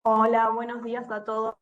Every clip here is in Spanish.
Hola, buenos días a todos.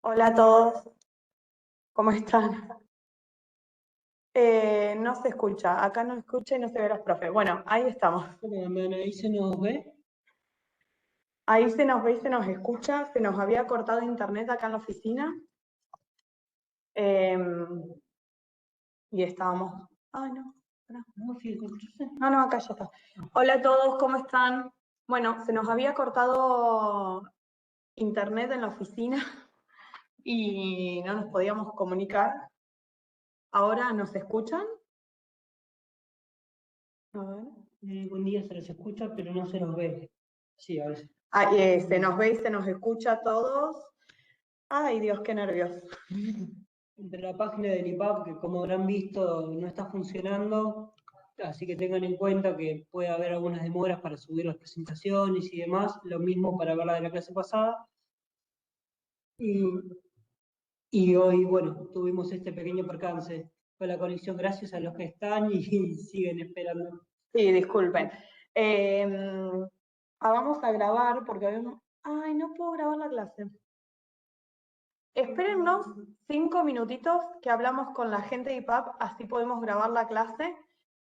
Hola a todos, ¿cómo están? No se escucha, acá no escucha y no se ve los profes. Bueno, ahí estamos. Ahí se nos ve. Ahí se nos ve y se nos escucha. Se nos había cortado internet acá en la oficina. Y estábamos. Ay, no. No, sí, escuchaste. No, acá ya está. Hola a todos, ¿cómo están? Bueno, se nos había cortado internet en la oficina y no nos podíamos comunicar. ¿Ahora nos escuchan? A ver. Buen día, se los escucha, pero no se los ve. Sí, a veces. Ah, se nos ve y se nos escucha a todos. Ay, Dios, qué nervios. Entre la página del IPAP, que como habrán visto, no está funcionando, así que tengan en cuenta que puede haber algunas demoras para subir las presentaciones y demás. Lo mismo para ver la de la clase pasada. Y, y hoy, bueno, tuvimos este pequeño percance con la conexión, gracias a los que están y siguen esperando. Sí, disculpen. Vamos a grabar porque habíamos... Ay, no puedo grabar la clase. Espérennos 5 minutitos que hablamos con la gente de IPAP, así podemos grabar la clase.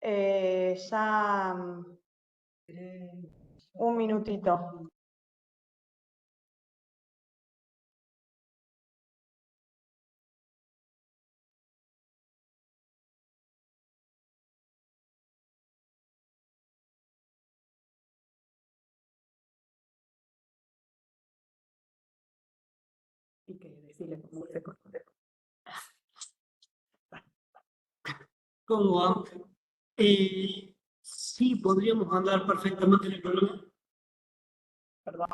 Ya un minutito. Y que decirle cómo se cortó. ¿Cómo va? Sí, podríamos andar perfectamente en el programa. Perdón.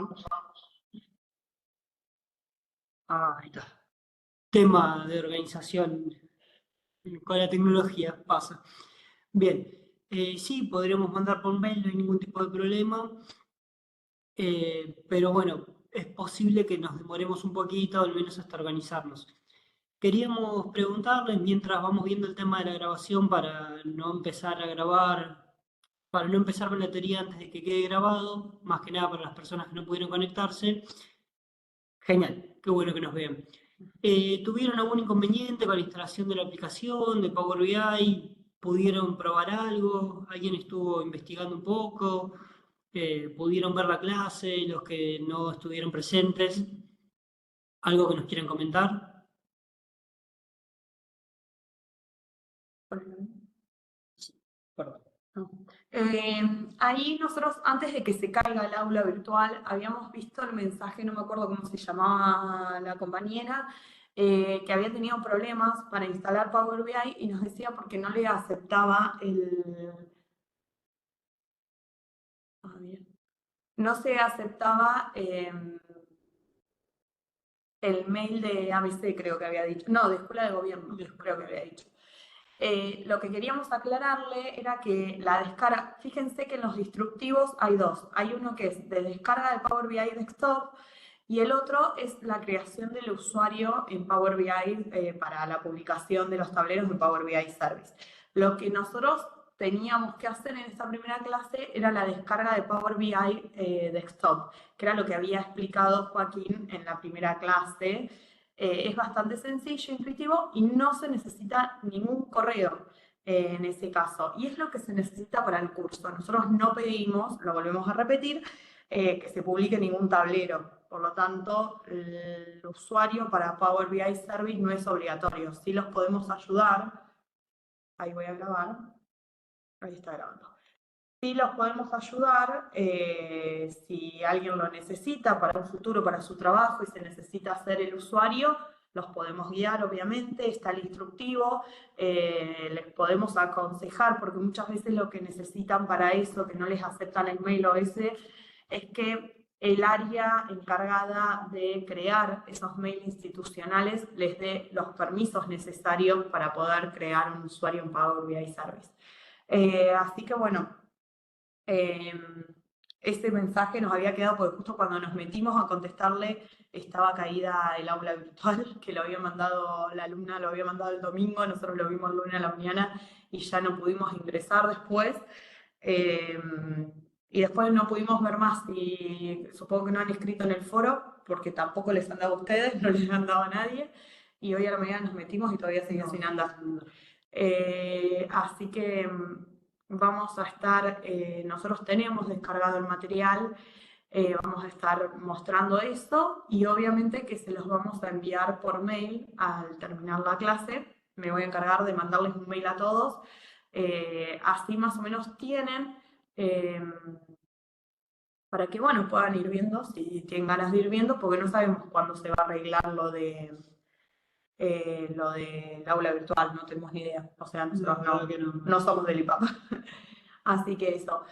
Ahí está. Tema de organización con la tecnología pasa. Bien, sí, podríamos mandar por mail, no hay ningún tipo de problema, pero bueno, es posible que nos demoremos un poquito, al menos hasta organizarnos. Queríamos preguntarles, mientras vamos viendo el tema de la grabación, para no empezar a grabar, para no empezar con la teoría antes de que quede grabado, más que nada para las personas que no pudieron conectarse. Genial, qué bueno que nos vean. ¿Tuvieron algún inconveniente con la instalación de la aplicación de Power BI? ¿Pudieron probar algo? ¿Alguien estuvo investigando un poco? ¿Pudieron ver la clase? Los que no estuvieron presentes. ¿Algo que nos quieran comentar? Perdón. Eh, Ahí nosotros, antes de que se caiga el aula virtual, habíamos visto el mensaje, no me acuerdo cómo se llamaba la compañera, que había tenido problemas para instalar Power BI y nos decía porque no le aceptaba no se aceptaba el mail de ABC, creo que había dicho. No, de Escuela de Gobierno, creo que había dicho. Lo que queríamos aclararle era que la descarga, fíjense que en los instructivos hay dos. Hay uno que es de descarga de Power BI Desktop y el otro es la creación del usuario en Power BI para la publicación de los tableros de Power BI Service. Lo que nosotros teníamos que hacer en esta primera clase era la descarga de Power BI Desktop, que era lo que había explicado Joaquín en la primera clase. Es bastante sencillo, intuitivo y no se necesita ningún correo en ese caso. Y es lo que se necesita para el curso. Nosotros no pedimos, lo volvemos a repetir, que se publique ningún tablero. Por lo tanto, el usuario para Power BI Service no es obligatorio. Sí los podemos ayudar. Ahí voy a grabar. Ahí está grabando. Sí los podemos ayudar si alguien lo necesita para un futuro, para su trabajo y se necesita hacer el usuario, los podemos guiar, obviamente, está el instructivo, les podemos aconsejar, porque muchas veces lo que necesitan para eso, que no les aceptan el mail o ese, es que el área encargada de crear esos mails institucionales les dé los permisos necesarios para poder crear un usuario en Power BI Service. Así que bueno, ese mensaje nos había quedado porque justo cuando nos metimos a contestarle estaba caída el aula virtual, que lo había mandado la alumna, lo había mandado el domingo, nosotros lo vimos el lunes a la mañana y ya no pudimos ingresar después. Y después no pudimos ver más y supongo que no han escrito en el foro porque tampoco les han dado a ustedes, no les han dado a nadie, y hoy a la mañana nos metimos y todavía siguen sin andar. Así que vamos a estar, nosotros tenemos descargado el material, vamos a estar mostrando esto y obviamente que se los vamos a enviar por mail al terminar la clase. Me voy a encargar de mandarles un mail a todos, así más o menos tienen, para que bueno, puedan ir viendo, si tienen ganas de ir viendo, porque no sabemos cuándo se va a arreglar lo del aula virtual, no tenemos ni idea. O sea, nosotros no somos del IPAP. Así que eso.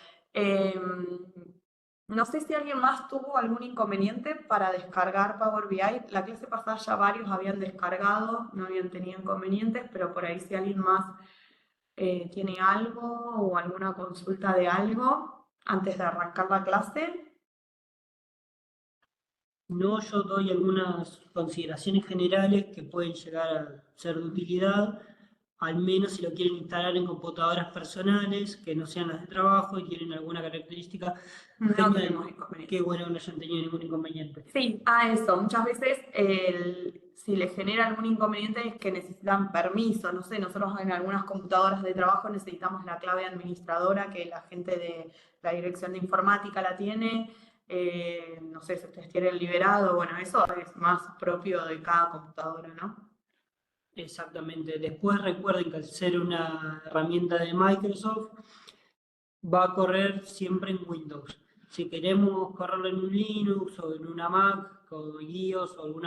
No sé si alguien más tuvo algún inconveniente para descargar Power BI. La clase pasada ya varios habían descargado, no habían tenido inconvenientes, pero por ahí si alguien más tiene algo o alguna consulta de algo antes de arrancar la clase. No, yo doy algunas consideraciones generales que pueden llegar a ser de utilidad, al menos si lo quieren instalar en computadoras personales, que no sean las de trabajo y tienen alguna característica. No Genial. tenemos inconveniente. Qué bueno que no hayan tenido ningún inconveniente. Sí, eso. Muchas veces si les genera algún inconveniente es que necesitan permiso. No sé, nosotros en algunas computadoras de trabajo necesitamos la clave administradora que la gente de la dirección de informática la tiene. No sé si ustedes tienen liberado. Bueno, eso es más propio de cada computadora, ¿no? Exactamente. Después recuerden que al ser una herramienta de Microsoft, va a correr siempre en Windows. Si queremos correrlo en un Linux o en una Mac con iOS o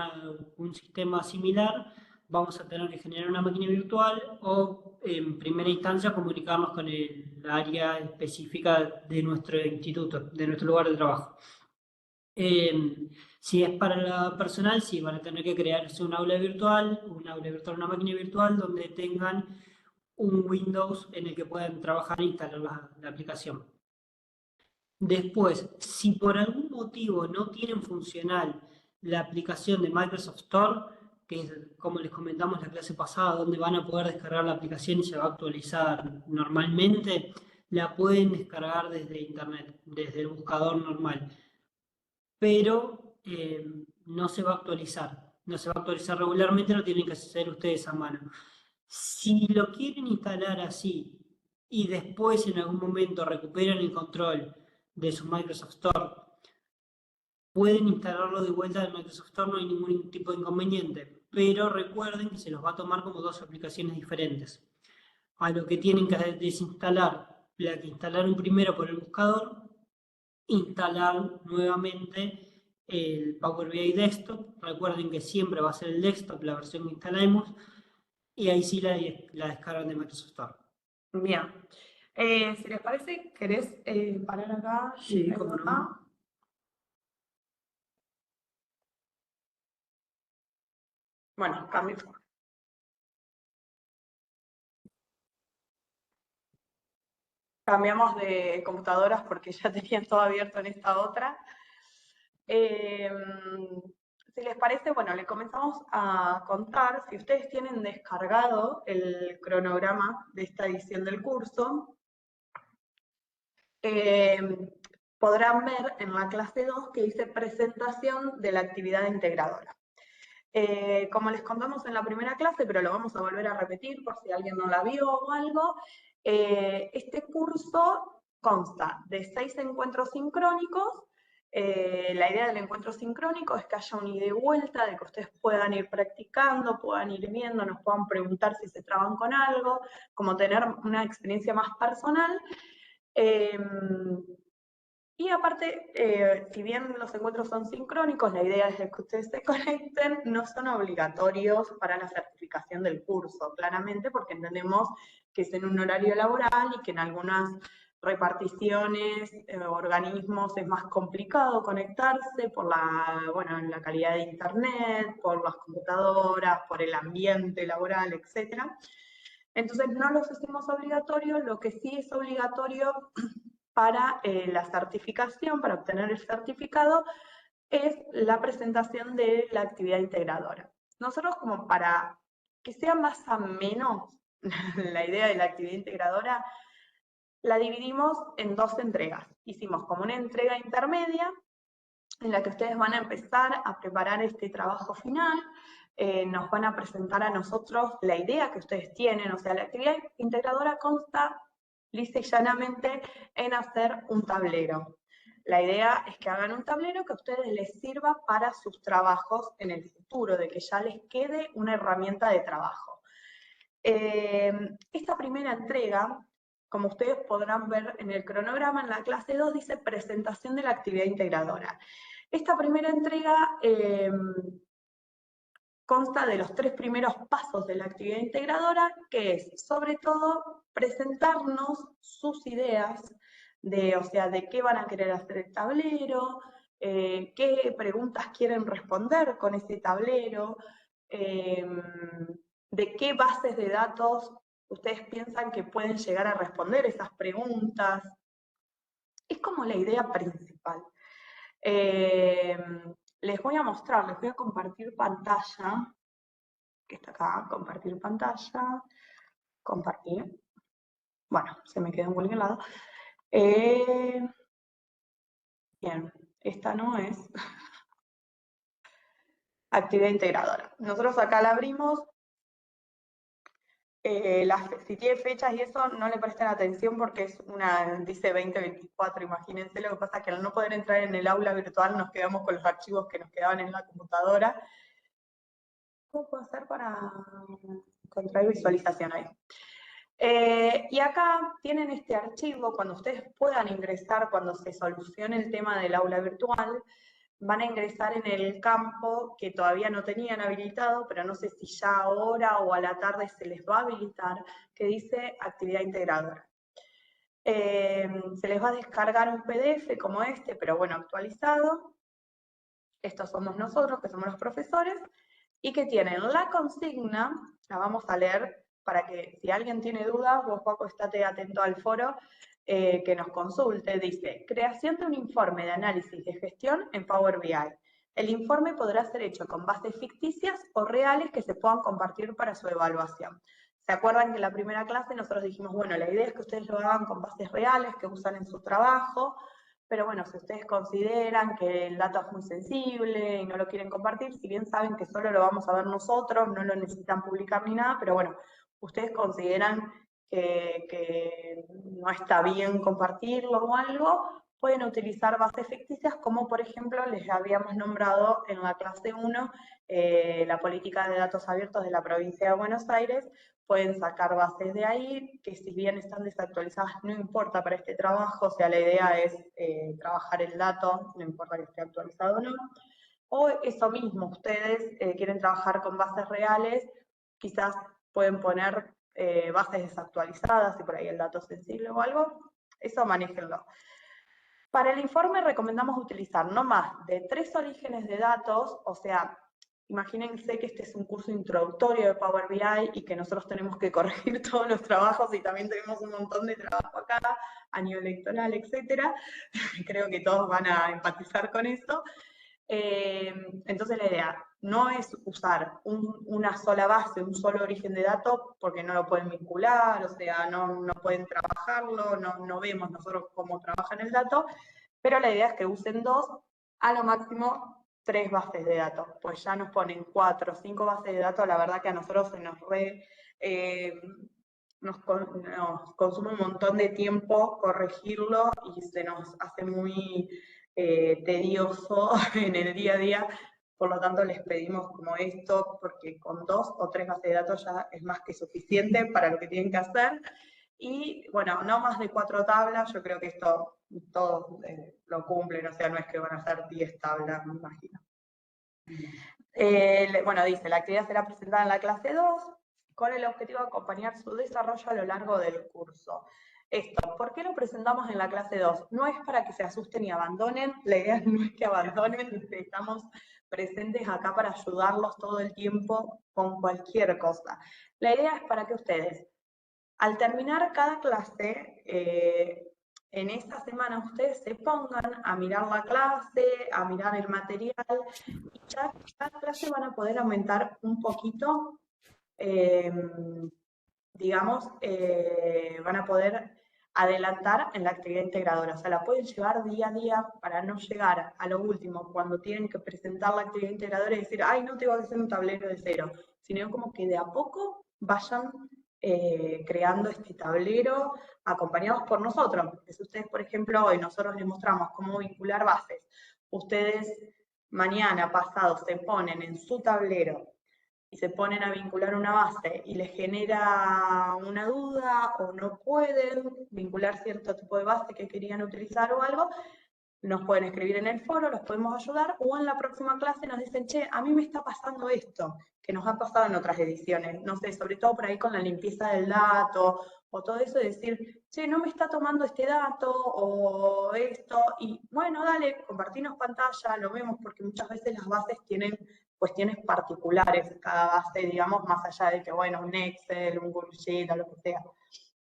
un sistema similar, vamos a tener que generar una máquina virtual o en primera instancia comunicarnos con el área específica de nuestro instituto, de nuestro lugar de trabajo. Si es para la personal, sí, van a tener que crearse un aula virtual, una máquina virtual donde tengan un Windows en el que puedan trabajar e instalar la aplicación. Después, si por algún motivo no tienen funcional la aplicación de Microsoft Store, que es como les comentamos la clase pasada, donde van a poder descargar la aplicación y se va a actualizar normalmente, la pueden descargar desde internet, desde el buscador normal. Pero no se va a actualizar. No se va a actualizar regularmente, lo tienen que hacer ustedes a mano. Si lo quieren instalar así y después en algún momento recuperan el control de su Microsoft Store, pueden instalarlo de vuelta en Microsoft Store, no hay ningún tipo de inconveniente, pero recuerden que se los va a tomar como dos aplicaciones diferentes. A lo que tienen que desinstalar, la que instalaron primero por el buscador, instalar nuevamente el Power BI Desktop. Recuerden que siempre va a ser el desktop la versión que instalemos y ahí sí la descargan de Microsoft Store. Bien. Si les parece, ¿querés parar acá? Sí, cómo no. Bueno, cambio. Cambiamos de computadoras porque ya tenían todo abierto en esta otra. Si les parece, bueno, le comenzamos a contar, si ustedes tienen descargado el cronograma de esta edición del curso, podrán ver en la clase 2 que dice presentación de la actividad integradora. Como les contamos en la primera clase, pero lo vamos a volver a repetir por si alguien no la vio o algo, este curso consta de 6 encuentros sincrónicos. La idea del encuentro sincrónico es que haya un ida y vuelta, de que ustedes puedan ir practicando, puedan ir viendo, nos puedan preguntar si se traban con algo, como tener una experiencia más personal. Y aparte, si bien los encuentros son sincrónicos, la idea es que ustedes se conecten, no son obligatorios para la certificación del curso, claramente, porque entendemos que es en un horario laboral y que en algunas reparticiones, organismos es más complicado conectarse por la calidad de internet, por las computadoras, por el ambiente laboral, etc. Entonces no los hacemos obligatorios, lo que sí es obligatorio para la certificación, para obtener el certificado, es la presentación de la actividad integradora. Nosotros, como para que sea más ameno la idea de la actividad integradora, la dividimos en dos entregas. Hicimos como una entrega intermedia, en la que ustedes van a empezar a preparar este trabajo final. Nos van a presentar a nosotros la idea que ustedes tienen, o sea, la actividad integradora consta lisa y llanamente en hacer un tablero. La idea es que hagan un tablero que a ustedes les sirva para sus trabajos en el futuro, de que ya les quede una herramienta de trabajo. Esta primera entrega, como ustedes podrán ver en el cronograma, en la clase 2 dice presentación de la actividad integradora. Esta primera entrega consta de los 3 primeros pasos de la actividad integradora, que es, sobre todo, presentarnos sus ideas, o sea, de qué van a querer hacer el tablero, qué preguntas quieren responder con ese tablero, de qué bases de datos ustedes piensan que pueden llegar a responder esas preguntas. Es como la idea principal. Les voy a mostrar, les voy a compartir pantalla, que está acá, compartir pantalla, compartir. Bueno, se me quedó en cualquier lado. Bien, esta no es actividad integradora. Nosotros acá la abrimos. Si tiene fechas y eso, no le presten atención porque es dice 2024, imagínense. Lo que pasa es que al no poder entrar en el aula virtual nos quedamos con los archivos que nos quedaban en la computadora. ¿Cómo puedo hacer para encontrar visualización ahí? Y acá tienen este archivo. Cuando ustedes puedan ingresar, cuando se solucione el tema del aula virtual, van a ingresar en el campo que todavía no tenían habilitado, pero no sé si ya ahora o a la tarde se les va a habilitar, que dice actividad integradora. Se les va a descargar un PDF como este, pero bueno, actualizado. Estos somos nosotros, que somos los profesores, y que tienen la consigna, la vamos a leer para que si alguien tiene dudas, vos Paco estate atento al foro, que nos consulte. Dice, creación de un informe de análisis de gestión en Power BI. El informe podrá ser hecho con bases ficticias o reales que se puedan compartir para su evaluación. ¿Se acuerdan que en la primera clase nosotros dijimos, bueno, la idea es que ustedes lo hagan con bases reales que usan en su trabajo, pero bueno, si ustedes consideran que el dato es muy sensible y no lo quieren compartir, si bien saben que solo lo vamos a ver nosotros, no lo necesitan publicar ni nada, pero bueno, ustedes consideran que no está bien compartirlo o algo, pueden utilizar bases ficticias, como por ejemplo les habíamos nombrado en la clase 1, la política de datos abiertos de la provincia de Buenos Aires. Pueden sacar bases de ahí, que si bien están desactualizadas, no importa para este trabajo, o sea, la idea es trabajar el dato, no importa que esté actualizado o no. O eso mismo, ustedes quieren trabajar con bases reales, quizás pueden poner bases desactualizadas, si por ahí el dato es sensible o algo, eso manéjenlo. Para el informe recomendamos utilizar no más de 3 orígenes de datos, o sea, imagínense que este es un curso introductorio de Power BI y que nosotros tenemos que corregir todos los trabajos y también tenemos un montón de trabajo acá, año electoral, etcétera. Creo que todos van a empatizar con eso. Entonces la idea no es usar una sola base, un solo origen de datos, porque no lo pueden vincular, o sea, no pueden trabajarlo, no vemos nosotros cómo trabajan el dato, pero la idea es que usen 2, a lo máximo 3 bases de datos, pues ya nos ponen 4 o 5 bases de datos, la verdad que a nosotros se nos nos consume un montón de tiempo corregirlo y se nos hace muy tedioso en el día a día. Por lo tanto, les pedimos como esto, porque con 2 o 3 bases de datos ya es más que suficiente para lo que tienen que hacer. Y bueno, no más de 4 tablas, yo creo que esto todos lo cumplen, o sea, no es que van a hacer 10 tablas, me imagino. Bueno, dice, la actividad será presentada en la clase 2, con el objetivo de acompañar su desarrollo a lo largo del curso. Esto, ¿por qué lo presentamos en la clase 2? No es para que se asusten y abandonen, la idea no es que abandonen, estamos presentes acá para ayudarlos todo el tiempo con cualquier cosa. La idea es para que ustedes, al terminar cada clase, en esta semana ustedes se pongan a mirar la clase, a mirar el material, y ya cada clase van a poder aumentar un poquito, digamos, van a poder adelantar en la actividad integradora. O sea, la pueden llevar día a día para no llegar a lo último, cuando tienen que presentar la actividad integradora y decir, ay, no tengo que hacer un tablero de cero, sino como que de a poco vayan creando este tablero acompañados por nosotros. Porque si ustedes, por ejemplo, hoy nosotros les mostramos cómo vincular bases, ustedes mañana pasado se ponen en su tablero y se ponen a vincular una base y les genera una duda o no pueden vincular cierto tipo de base que querían utilizar o algo, nos pueden escribir en el foro, los podemos ayudar, o en la próxima clase nos dicen, che, a mí me está pasando esto, que nos ha pasado en otras ediciones, no sé, sobre todo por ahí con la limpieza del dato, o todo eso de decir, che, no me está tomando este dato, o esto, y bueno, dale, compartirnos pantalla, lo vemos, porque muchas veces las bases tienen cuestiones particulares, cada base, digamos, más allá de que, bueno, un Excel, un Google Sheet, o lo que sea.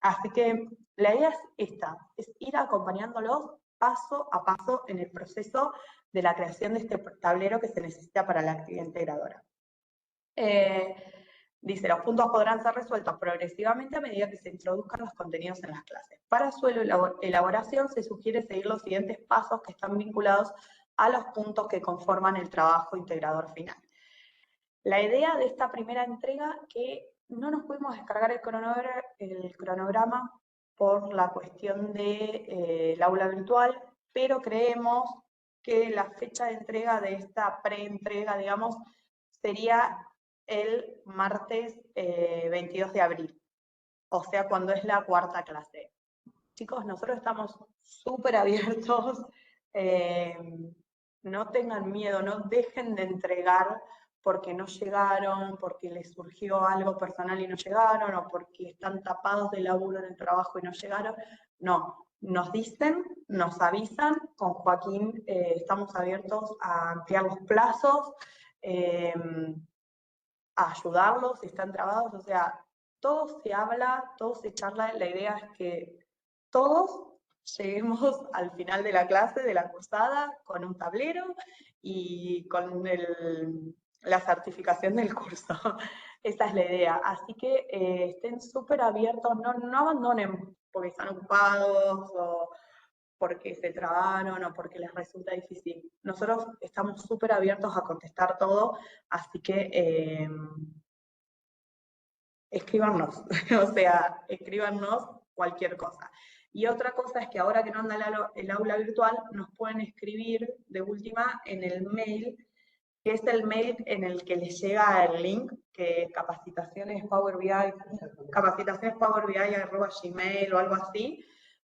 Así que la idea es esta, es ir acompañándolos paso a paso en el proceso de la creación de este tablero que se necesita para la actividad integradora. Dice, los puntos podrán ser resueltos progresivamente a medida que se introduzcan los contenidos en las clases. Para su elaboración se sugiere seguir los siguientes pasos que están vinculados a los puntos que conforman el trabajo integrador final. La idea de esta primera entrega, que no nos pudimos descargar el cronograma por la cuestión del aula virtual, pero creemos que la fecha de entrega de esta preentrega, digamos, sería el martes 22 de abril, o sea, cuando es la cuarta clase. Chicos, nosotros estamos súper abiertos, no tengan miedo, no dejen de entregar porque no llegaron, porque les surgió algo personal y no llegaron, o porque están tapados de laburo en el trabajo y no llegaron. No, nos dicen, nos avisan, con Joaquín estamos abiertos a ampliar los plazos, a ayudarlos si están trabados, o sea, todo se habla, todo se charla, la idea es que todos lleguemos al final de la clase, de la cursada, con un tablero y con la certificación del curso. Esa es la idea. Así que estén súper abiertos, no abandonen porque están ocupados o porque se trabaron o porque les resulta difícil. Nosotros estamos súper abiertos a contestar todo, así que escríbanos, o sea, escríbanos cualquier cosa. Y otra cosa es que ahora que no anda el aula virtual, nos pueden escribir de última en el mail, que es el mail en el que les llega el link, que es capacitacionespowerbi@gmail o algo así.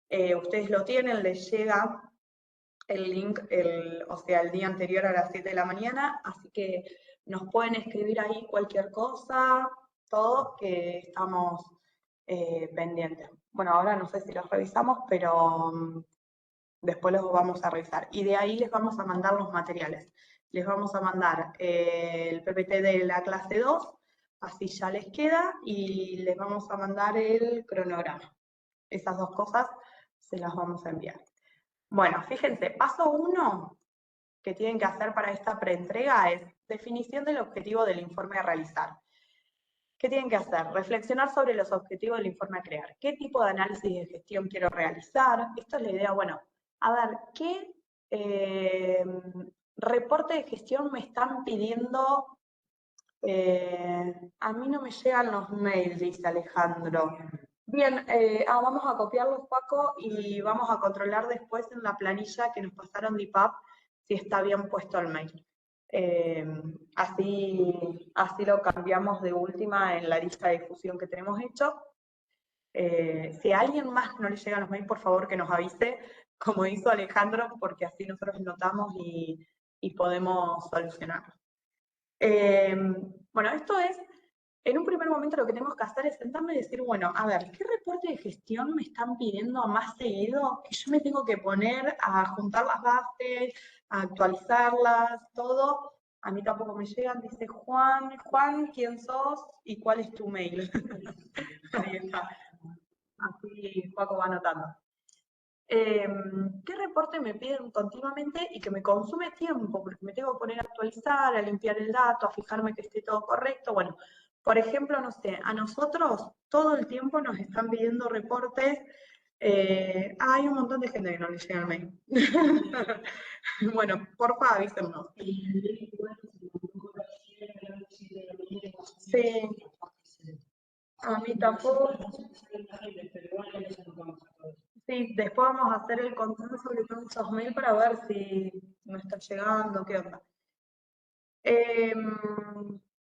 Ustedes lo tienen, les llega el link, o sea, el día anterior a las 7 de la mañana, así que nos pueden escribir ahí cualquier cosa, todo, que estamos pendientes. Bueno, ahora no sé si los revisamos, pero después los vamos a revisar. Y de ahí les vamos a mandar los materiales. Les vamos a mandar el PPT de la clase 2, así ya les queda, y les vamos a mandar el cronograma. Esas dos cosas se las vamos a enviar. Bueno, fíjense, paso 1 que tienen que hacer para esta preentrega es definición del objetivo del informe a realizar. ¿Qué tienen que hacer? Reflexionar sobre los objetivos del informe a crear. ¿Qué tipo de análisis de gestión quiero realizar? Esto es la idea, bueno, a ver, ¿qué reporte de gestión me están pidiendo? A mí no me llegan los mails, dice Alejandro. Bien, vamos a copiarlos, Paco, y vamos a controlar después en la planilla que nos pasaron de IPAP si está bien puesto el mail. Así lo cambiamos de última en la lista de difusión que tenemos hecho. Si a alguien más no le llegan los mails, por favor que nos avise, como hizo Alejandro, porque así nosotros notamos y podemos solucionarlo. Bueno, esto es, en un primer momento lo que tenemos que hacer es sentarme y decir, bueno, a ver, ¿qué reporte de gestión me están pidiendo más seguido? Que yo me tengo que poner a juntar las bases, a actualizarlas, todo. A mí tampoco me llegan, dice Juan, ¿quién sos? ¿Y cuál es tu mail? Ahí está. Así Paco va anotando. ¿Qué reporte me piden continuamente y que me consume tiempo? Porque me tengo que poner a actualizar, a limpiar el dato, a fijarme que esté todo correcto. Bueno, por ejemplo, no sé, a nosotros todo el tiempo nos están pidiendo reportes Hay un montón de gente que no le llega el mail. Bueno, porfa, avísennos. Sí, a mí tampoco. Sí, después vamos a hacer el control sobre todos esos mails para ver si no está llegando, qué onda.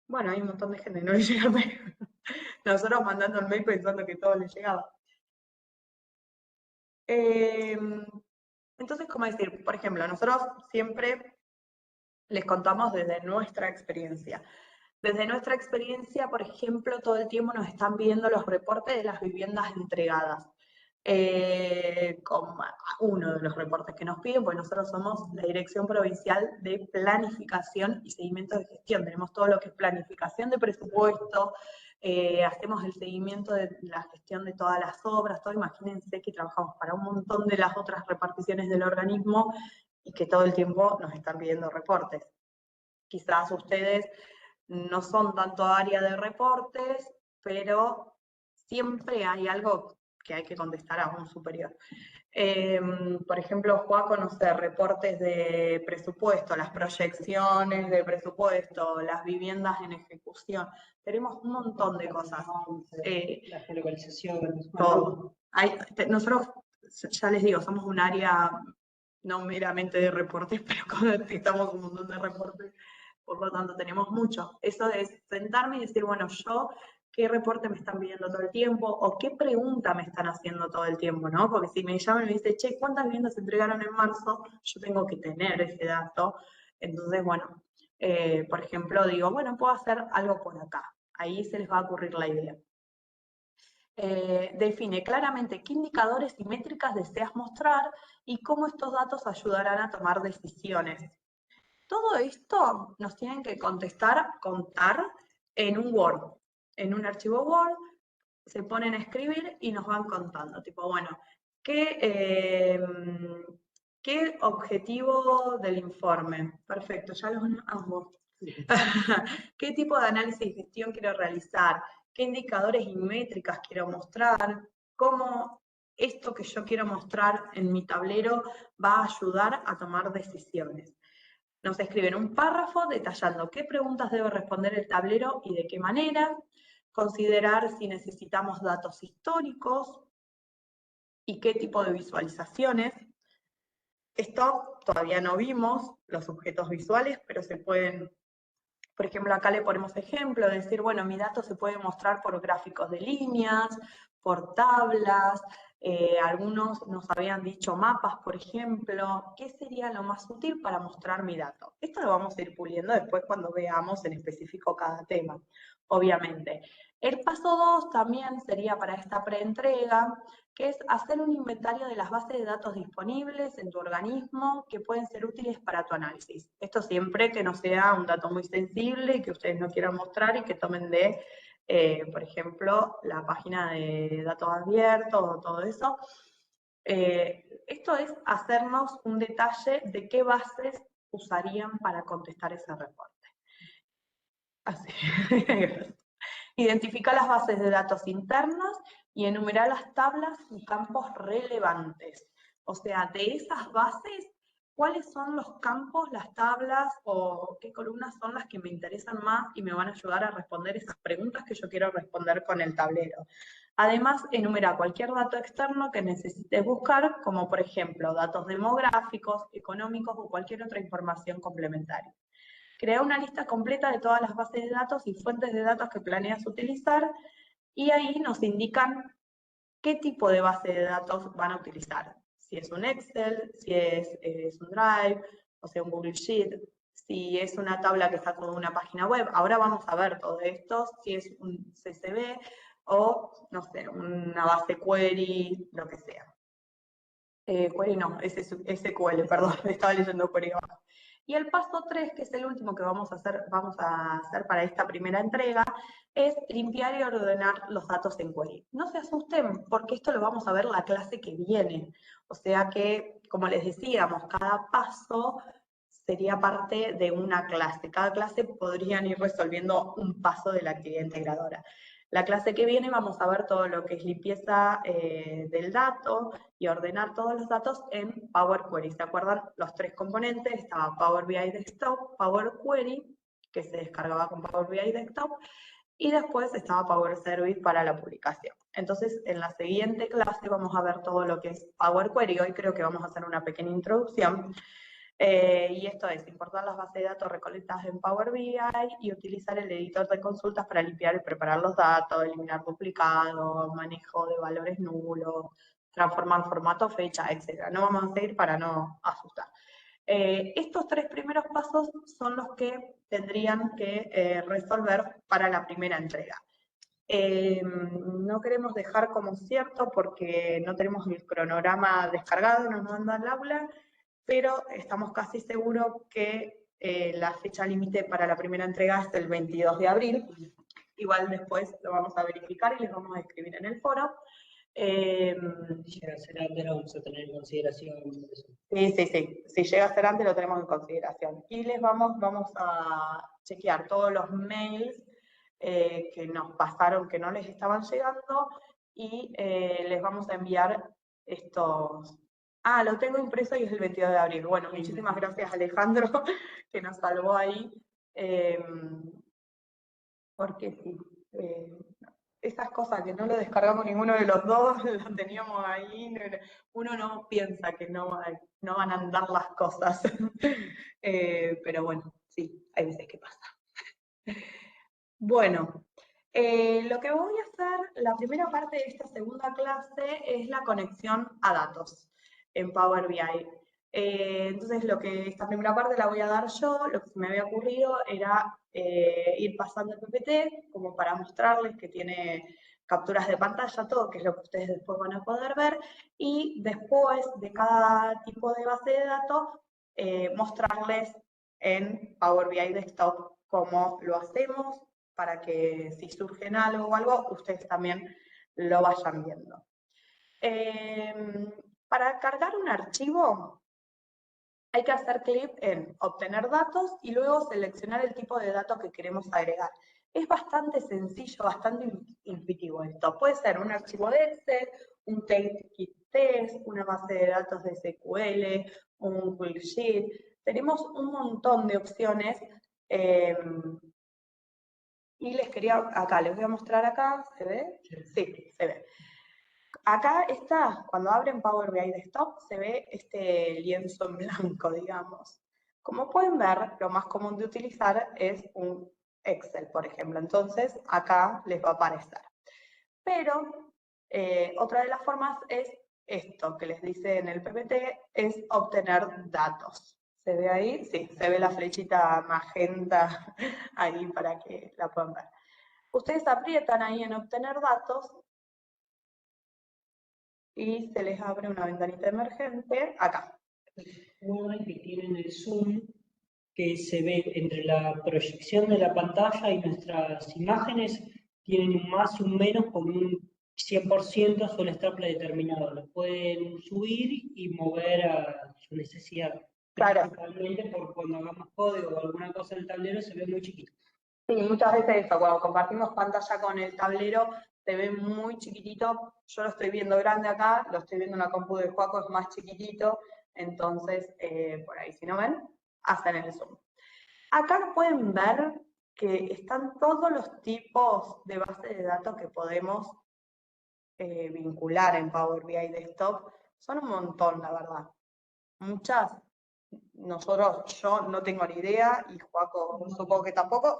Bueno, hay un montón de gente que no le llega el mail. Nosotros mandando el mail pensando que todo le llegaba. Entonces, ¿cómo decir? Por ejemplo, nosotros siempre les contamos desde nuestra experiencia. Desde nuestra experiencia, por ejemplo, todo el tiempo nos están viendo los reportes de las viviendas entregadas. Como uno de los reportes que nos piden, pues nosotros somos la Dirección Provincial de Planificación y Seguimiento de Gestión. Tenemos todo lo que es planificación de presupuesto, hacemos el seguimiento de la gestión de todas las obras, todo. Imagínense que trabajamos para un montón de las otras reparticiones del organismo y que todo el tiempo nos están pidiendo reportes. Quizás ustedes no son tanto área de reportes, pero siempre hay algo que hay que contestar a un superior. Por ejemplo, fue a conocer reportes de presupuesto, las proyecciones de presupuesto, las viviendas en ejecución. Tenemos un montón de cosas. Las localizaciones. Todo. Nosotros, ya les digo, somos un área no meramente de reportes, pero necesitamos un montón de reportes, por lo tanto tenemos mucho. Eso de sentarme y decir, bueno, yo, ¿qué reporte me están pidiendo todo el tiempo? O qué pregunta me están haciendo todo el tiempo, ¿no? Porque si me llaman y me dicen, che, ¿cuántas viviendas se entregaron en marzo? Yo tengo que tener ese dato. Entonces, bueno, por ejemplo, digo, bueno, puedo hacer algo por acá. Ahí se les va a ocurrir la idea. Define claramente qué indicadores y métricas deseas mostrar y cómo estos datos ayudarán a tomar decisiones. Todo esto nos tienen que contar en un Word, en un archivo Word, se ponen a escribir y nos van contando, tipo, bueno, ¿qué objetivo del informe? Perfecto, ya los hago. ¿Qué tipo de análisis y gestión quiero realizar? ¿Qué indicadores y métricas quiero mostrar? ¿Cómo esto que yo quiero mostrar en mi tablero va a ayudar a tomar decisiones? Nos escriben un párrafo detallando qué preguntas debe responder el tablero y de qué manera, considerar si necesitamos datos históricos y qué tipo de visualizaciones. Esto todavía no vimos, los objetos visuales, pero se pueden. Por ejemplo, acá le ponemos ejemplo, de decir, bueno, mi dato se puede mostrar por gráficos de líneas, por tablas, algunos nos habían dicho mapas, por ejemplo. ¿Qué sería lo más útil para mostrar mi dato? Esto lo vamos a ir puliendo después cuando veamos en específico cada tema, obviamente. El paso 2 también sería para esta preentrega, que es hacer un inventario de las bases de datos disponibles en tu organismo que pueden ser útiles para tu análisis. Esto siempre que no sea un dato muy sensible y que ustedes no quieran mostrar y que tomen de, por ejemplo, la página de datos abiertos o todo eso. Esto es hacernos un detalle de qué bases usarían para contestar ese reporte. Así. Identifica las bases de datos internas y enumerar las tablas y campos relevantes. O sea, de esas bases, ¿cuáles son los campos, las tablas o qué columnas son las que me interesan más y me van a ayudar a responder esas preguntas que yo quiero responder con el tablero? Además, enumera cualquier dato externo que necesites buscar, como por ejemplo datos demográficos, económicos o cualquier otra información complementaria. Crea una lista completa de todas las bases de datos y fuentes de datos que planeas utilizar y ahí nos indican qué tipo de base de datos van a utilizar. Si es un Excel, si es un Drive, o sea, un Google Sheet, si es una tabla que saco de una página web. Ahora vamos a ver todo esto, si es un CSV o, no sé, una base query, lo que sea. Query no, SQL, perdón, estaba leyendo query abajo. Y el paso 3, que es el último que vamos a hacer para esta primera entrega, es limpiar y ordenar los datos en query. No se asusten, porque esto lo vamos a ver la clase que viene. O sea que, como les decíamos, cada paso sería parte de una clase. Cada clase podrían ir resolviendo un paso de la actividad integradora. La clase que viene vamos a ver todo lo que es limpieza del dato y ordenar todos los datos en Power Query. ¿Se acuerdan? Los tres componentes, estaba Power BI Desktop, Power Query, que se descargaba con Power BI Desktop, y después estaba Power Service para la publicación. Entonces, en la siguiente clase vamos a ver todo lo que es Power Query. Hoy creo que vamos a hacer una pequeña introducción. Y esto es importar las bases de datos recolectadas en Power BI y utilizar el editor de consultas para limpiar y preparar los datos, eliminar duplicados, manejo de valores nulos, transformar formato, fecha, etc. No vamos a seguir para no asustar. Estos tres primeros pasos son los que tendrían que resolver para la primera entrega. No queremos dejar como cierto porque no tenemos el cronograma descargado, nos mandan al aula, pero estamos casi seguros que la fecha límite para la primera entrega es el 22 de abril. Igual después lo vamos a verificar y les vamos a escribir en el foro. Si llega a ser antes, lo vamos a tener en consideración. Sí. Si llega a ser antes, lo tenemos en consideración. Y les vamos a chequear todos los mails que nos pasaron, que no les estaban llegando, y les vamos a enviar estos. Ah, lo tengo impreso y es el 22 de abril. Bueno, muchísimas gracias, Alejandro, que nos salvó ahí. Porque sí, esas cosas que no lo descargamos ninguno de los dos, lo teníamos ahí, uno no piensa que no van a andar las cosas. Pero bueno, sí, hay veces que pasa. Bueno, lo que voy a hacer, la primera parte de esta segunda clase es la conexión a datos en Power BI. Entonces, esta primera parte la voy a dar yo. Lo que se me había ocurrido era ir pasando el PPT como para mostrarles que tiene capturas de pantalla, todo, que es lo que ustedes después van a poder ver, y después de cada tipo de base de datos, mostrarles en Power BI Desktop cómo lo hacemos, para que si surgen algo o algo, ustedes también lo vayan viendo. Para cargar un archivo, hay que hacer clic en obtener datos y luego seleccionar el tipo de datos que queremos agregar. Es bastante sencillo, bastante intuitivo esto. Puede ser un archivo de Excel, un test, una base de datos de SQL, un Google Sheet. Tenemos un montón de opciones. Y les voy a mostrar acá, ¿se ve? Sí, se ve. Acá está, cuando abren Power BI Desktop, se ve este lienzo en blanco, digamos. Como pueden ver, lo más común de utilizar es un Excel, por ejemplo. Entonces, acá les va a aparecer. Pero, otra de las formas es esto, que les dice en el PPT, es obtener datos. ¿Se ve ahí? Sí, se ve la flechita magenta ahí para que la puedan ver. Ustedes aprietan ahí en obtener datos y se les abre una ventanita emergente acá. Que tienen el zoom que se ve entre la proyección de la pantalla y nuestras imágenes, tienen un más y un menos con un 100% suele estar predeterminado. Lo pueden subir y mover a su necesidad. Claro. Principalmente por cuando hagamos código o alguna cosa en el tablero se ve muy chiquito. Sí, muchas veces eso, cuando compartimos pantalla con el tablero, se ve muy chiquitito. Yo lo estoy viendo grande acá, lo estoy viendo en la compu de Juaco, es más chiquitito. Entonces, por ahí, si no ven, hacen el zoom. Acá pueden ver que están todos los tipos de bases de datos que podemos vincular en Power BI Desktop. Son un montón, la verdad. Muchas. Yo no tengo ni idea, y Juaco supongo que tampoco.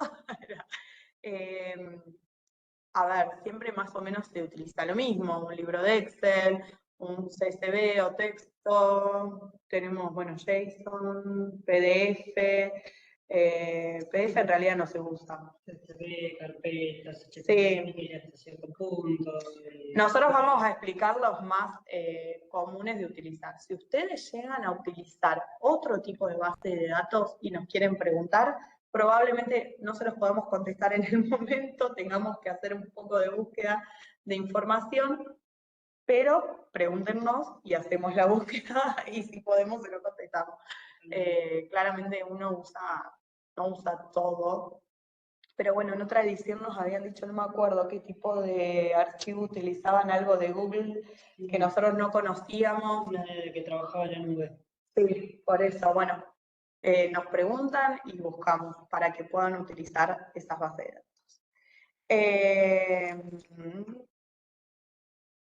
A ver, siempre más o menos se utiliza lo mismo, un libro de Excel, un CSV o texto, tenemos, bueno, JSON, PDF, PDF en realidad no se usa. CSV, carpetas, Sí. hasta cierto punto. Nosotros vamos a explicar los más comunes de utilizar. Si ustedes llegan a utilizar otro tipo de base de datos y nos quieren preguntar, probablemente no se los podamos contestar en el momento, tengamos que hacer un poco de búsqueda de información, pero pregúntenos y hacemos la búsqueda y si podemos se lo contestamos. Claramente uno no usa todo, pero bueno, en otra edición nos habían dicho, no me acuerdo qué tipo de archivo utilizaban, algo de Google que nosotros no conocíamos. Una de que trabajaba en la nube. Sí, por eso, bueno, nos preguntan y buscamos para que puedan utilizar esas bases de datos.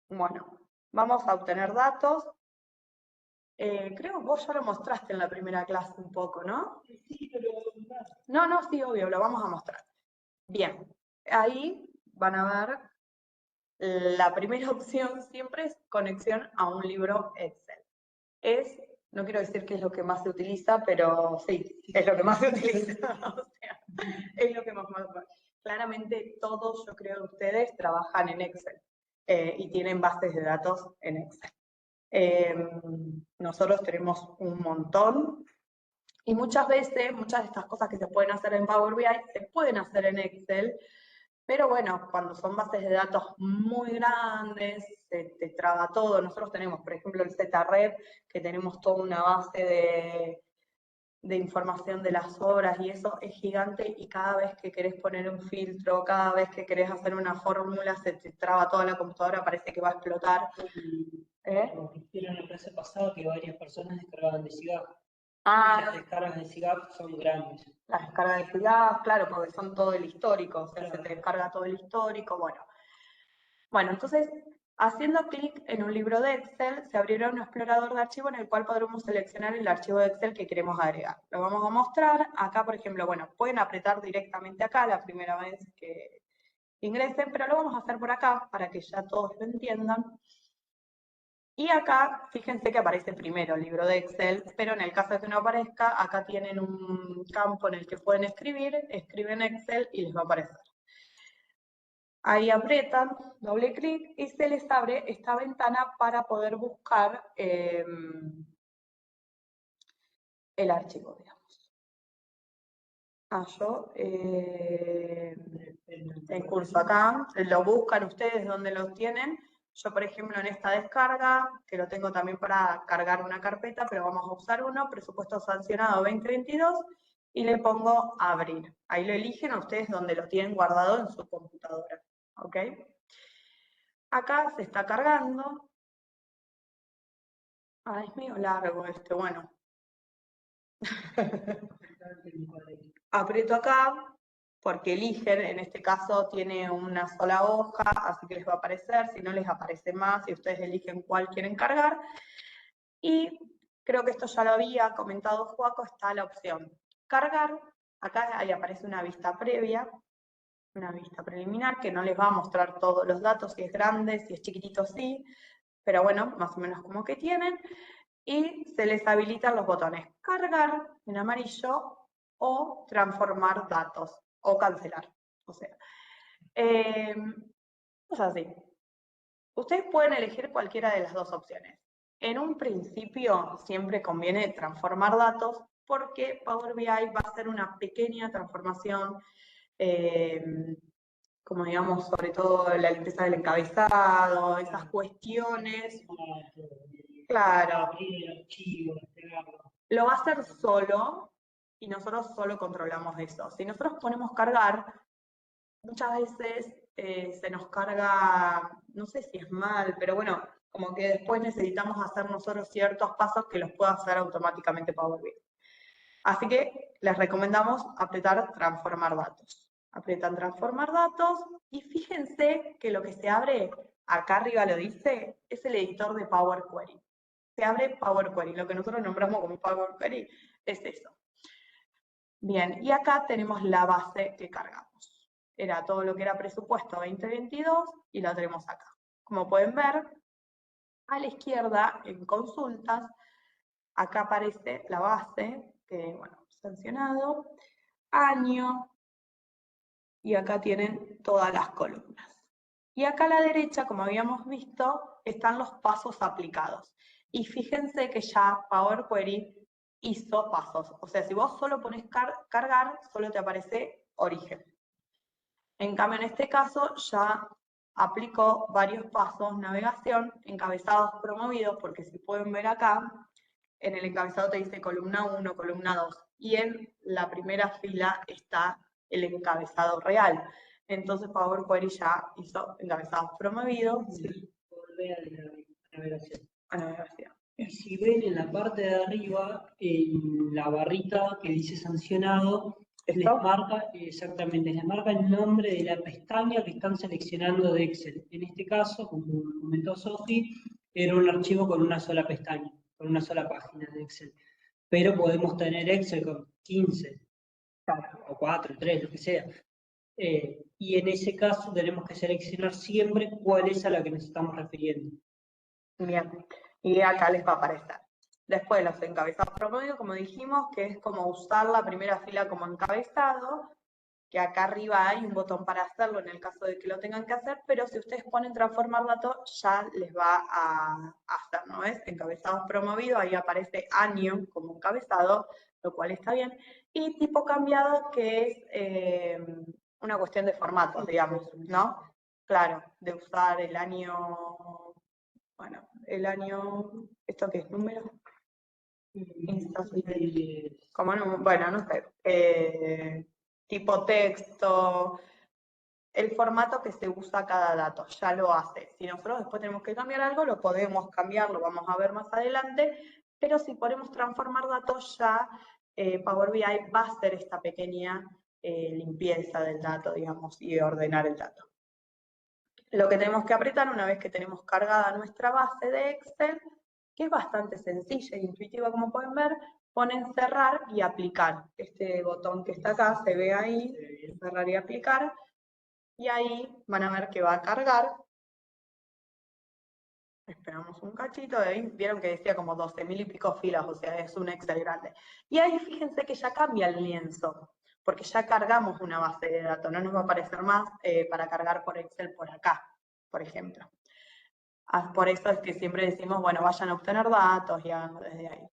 Bueno, vamos a obtener datos. Creo que vos ya lo mostraste en la primera clase un poco, ¿no? Sí, pero... No, sí, obvio, lo vamos a mostrar. Bien, ahí van a ver, la primera opción siempre es conexión a un libro Excel. No quiero decir que es lo que más se utiliza, pero sí, es lo que más se utiliza. O sea, es lo que más. Claramente todos, yo creo, ustedes trabajan en Excel y tienen bases de datos en Excel. Nosotros tenemos un montón y muchas veces, muchas de estas cosas que se pueden hacer en Power BI se pueden hacer en Excel, pero bueno, cuando son bases de datos muy grandes, se te traba todo. Nosotros tenemos, por ejemplo, el ZREP, que tenemos toda una base de información de las obras y eso es gigante y cada vez que querés poner un filtro, cada vez que querés hacer una fórmula, se te traba toda la computadora, parece que va a explotar. Como hicieron la clase pasada que varias personas descargaban de SIGAP. Ah, las descargas de SIGAP son grandes. Las descargas de FIDAP, claro, porque son todo el histórico, o sea, claro, se te descarga todo el histórico, bueno. Bueno, entonces, haciendo clic en un libro de Excel, se abrirá un explorador de archivo en el cual podremos seleccionar el archivo de Excel que queremos agregar. Lo vamos a mostrar. Acá, por ejemplo, bueno, pueden apretar directamente acá la primera vez que ingresen, pero lo vamos a hacer por acá para que ya todos lo entiendan. Y acá, fíjense que aparece primero el libro de Excel, pero en el caso de que no aparezca, acá tienen un campo en el que pueden escribir, escriben Excel y les va a aparecer. Ahí aprietan, doble clic y se les abre esta ventana para poder buscar el archivo, digamos. El curso acá, lo buscan ustedes donde lo tienen. Yo, por ejemplo, en esta descarga, que lo tengo también para cargar una carpeta, pero vamos a usar uno, presupuesto sancionado 2022, y le pongo abrir. Ahí lo eligen a ustedes donde lo tienen guardado en su computadora. ¿Ok? Acá se está cargando. Ah, es medio largo este, bueno. Aprieto acá, porque eligen, en este caso tiene una sola hoja, así que les va a aparecer, si no les aparece más, y ustedes eligen cuál quieren cargar. Y creo que esto ya lo había comentado Joaco, está la opción cargar, acá ahí aparece una vista previa, una vista preliminar, que no les va a mostrar todos los datos, si es grande, si es chiquitito, sí, pero bueno, más o menos como que tienen, y se les habilitan los botones cargar en amarillo o transformar datos o cancelar. O sea, es así. Ustedes pueden elegir cualquiera de las dos opciones. En un principio siempre conviene transformar datos porque Power BI va a hacer una pequeña transformación, como digamos, sobre todo la limpieza del encabezado, esas cuestiones. Claro. Lo va a hacer solo y nosotros solo controlamos eso. Si nosotros ponemos cargar, muchas veces se nos carga, no sé si es mal, pero bueno, como que después necesitamos hacer nosotros ciertos pasos que los pueda hacer automáticamente Power BI. Así que les recomendamos apretar transformar datos. Apretan transformar datos y fíjense que lo que se abre, acá arriba lo dice, es el editor de Power Query. Se abre Power Query, lo que nosotros nombramos como Power Query es eso. Bien, y acá tenemos la base que cargamos. Era todo lo que era presupuesto 2022 y lo tenemos acá. Como pueden ver, a la izquierda, en consultas, acá aparece la base, que bueno, sancionado, año, y acá tienen todas las columnas. Y acá a la derecha, como habíamos visto, están los pasos aplicados. Y fíjense que ya Power Query hizo pasos. O sea, si vos solo pones cargar, solo te aparece origen. En cambio, en este caso ya aplicó varios pasos, navegación, encabezados promovidos, porque si pueden ver acá, en el encabezado te dice columna 1, columna 2, y en la primera fila está el encabezado real. Entonces Power Query ya hizo encabezados promovidos. Sí. Volver a la navegación. A navegación. Y si ven en la parte de arriba, en la barrita que dice sancionado, les marca, exactamente, les marca el nombre de la pestaña que están seleccionando de Excel. En este caso, como comentó Sofi, era un archivo con una sola pestaña, con una sola página de Excel. Pero podemos tener Excel con 15, o 4, 3, lo que sea. Y en ese caso tenemos que seleccionar siempre cuál es a la que nos estamos refiriendo. Bien, y acá les va a aparecer. Después los encabezados promedio, como dijimos, que es como usar la primera fila como encabezado, que acá arriba hay un botón para hacerlo en el caso de que lo tengan que hacer, pero si ustedes ponen transformar datos, ya les va a hacer, ¿no ves? Encabezados promovidos, ahí aparece año como encabezado, lo cual está bien, y tipo cambiado, que es una cuestión de formatos, digamos, ¿no? Claro, de usar el año, bueno, el año, ¿esto qué es? ¿Número? Como no, bueno, no sé, tipo texto, el formato que se usa cada dato, ya lo hace. Si nosotros después tenemos que cambiar algo, lo podemos cambiar, lo vamos a ver más adelante, pero si podemos transformar datos ya, Power BI va a hacer esta pequeña limpieza del dato, digamos, y ordenar el dato. Lo que tenemos que apretar una vez que tenemos cargada nuestra base de Excel, que es bastante sencilla e intuitiva como pueden ver, ponen cerrar y aplicar. Este botón que está acá se ve ahí, cerrar y aplicar, y ahí van a ver que va a cargar. Esperamos un cachito, ahí vieron que decía como 12.000 y pico filas, o sea, es un Excel grande. Y ahí fíjense que ya cambia el lienzo, porque ya cargamos una base de datos, no nos va a aparecer más para cargar por Excel por acá, por ejemplo. Por eso es que siempre decimos, bueno, vayan a obtener datos y háganlo desde ahí.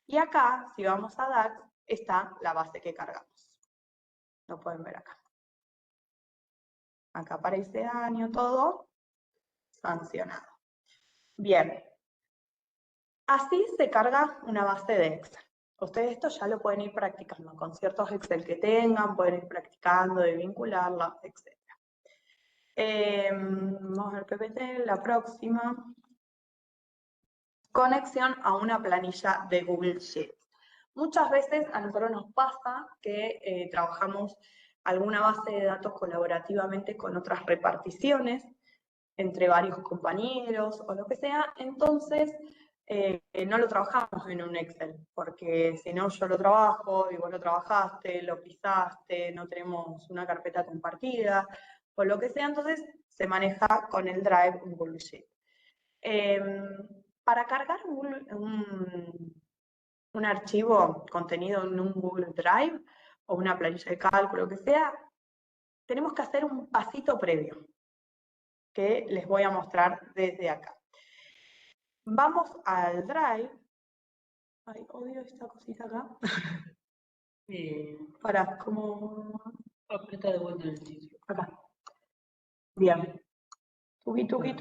Y acá, si vamos a DAX, está la base que cargamos. Lo pueden ver acá. Acá aparece año, todo sancionado. Bien. Así se carga una base de Excel. Ustedes esto ya lo pueden ir practicando con ciertos Excel que tengan, pueden ir practicando de vincularla, etc. Vamos a ver PPT, la próxima. Conexión a una planilla de Google Sheets. Muchas veces a nosotros nos pasa que trabajamos alguna base de datos colaborativamente con otras reparticiones, entre varios compañeros o lo que sea, entonces no lo trabajamos en un Excel, porque si no yo lo trabajo y vos lo trabajaste, lo pisaste, no tenemos una carpeta compartida, o lo que sea, entonces se maneja con el Drive un Google Sheet. Para cargar un archivo contenido en un Google Drive o una planilla de cálculo, que sea, tenemos que hacer un pasito previo que les voy a mostrar desde acá. Vamos al Drive. Ay, odio esta cosita acá. Para, como... Aprieta de vuelta el sitio. Acá. Bien. Tuki,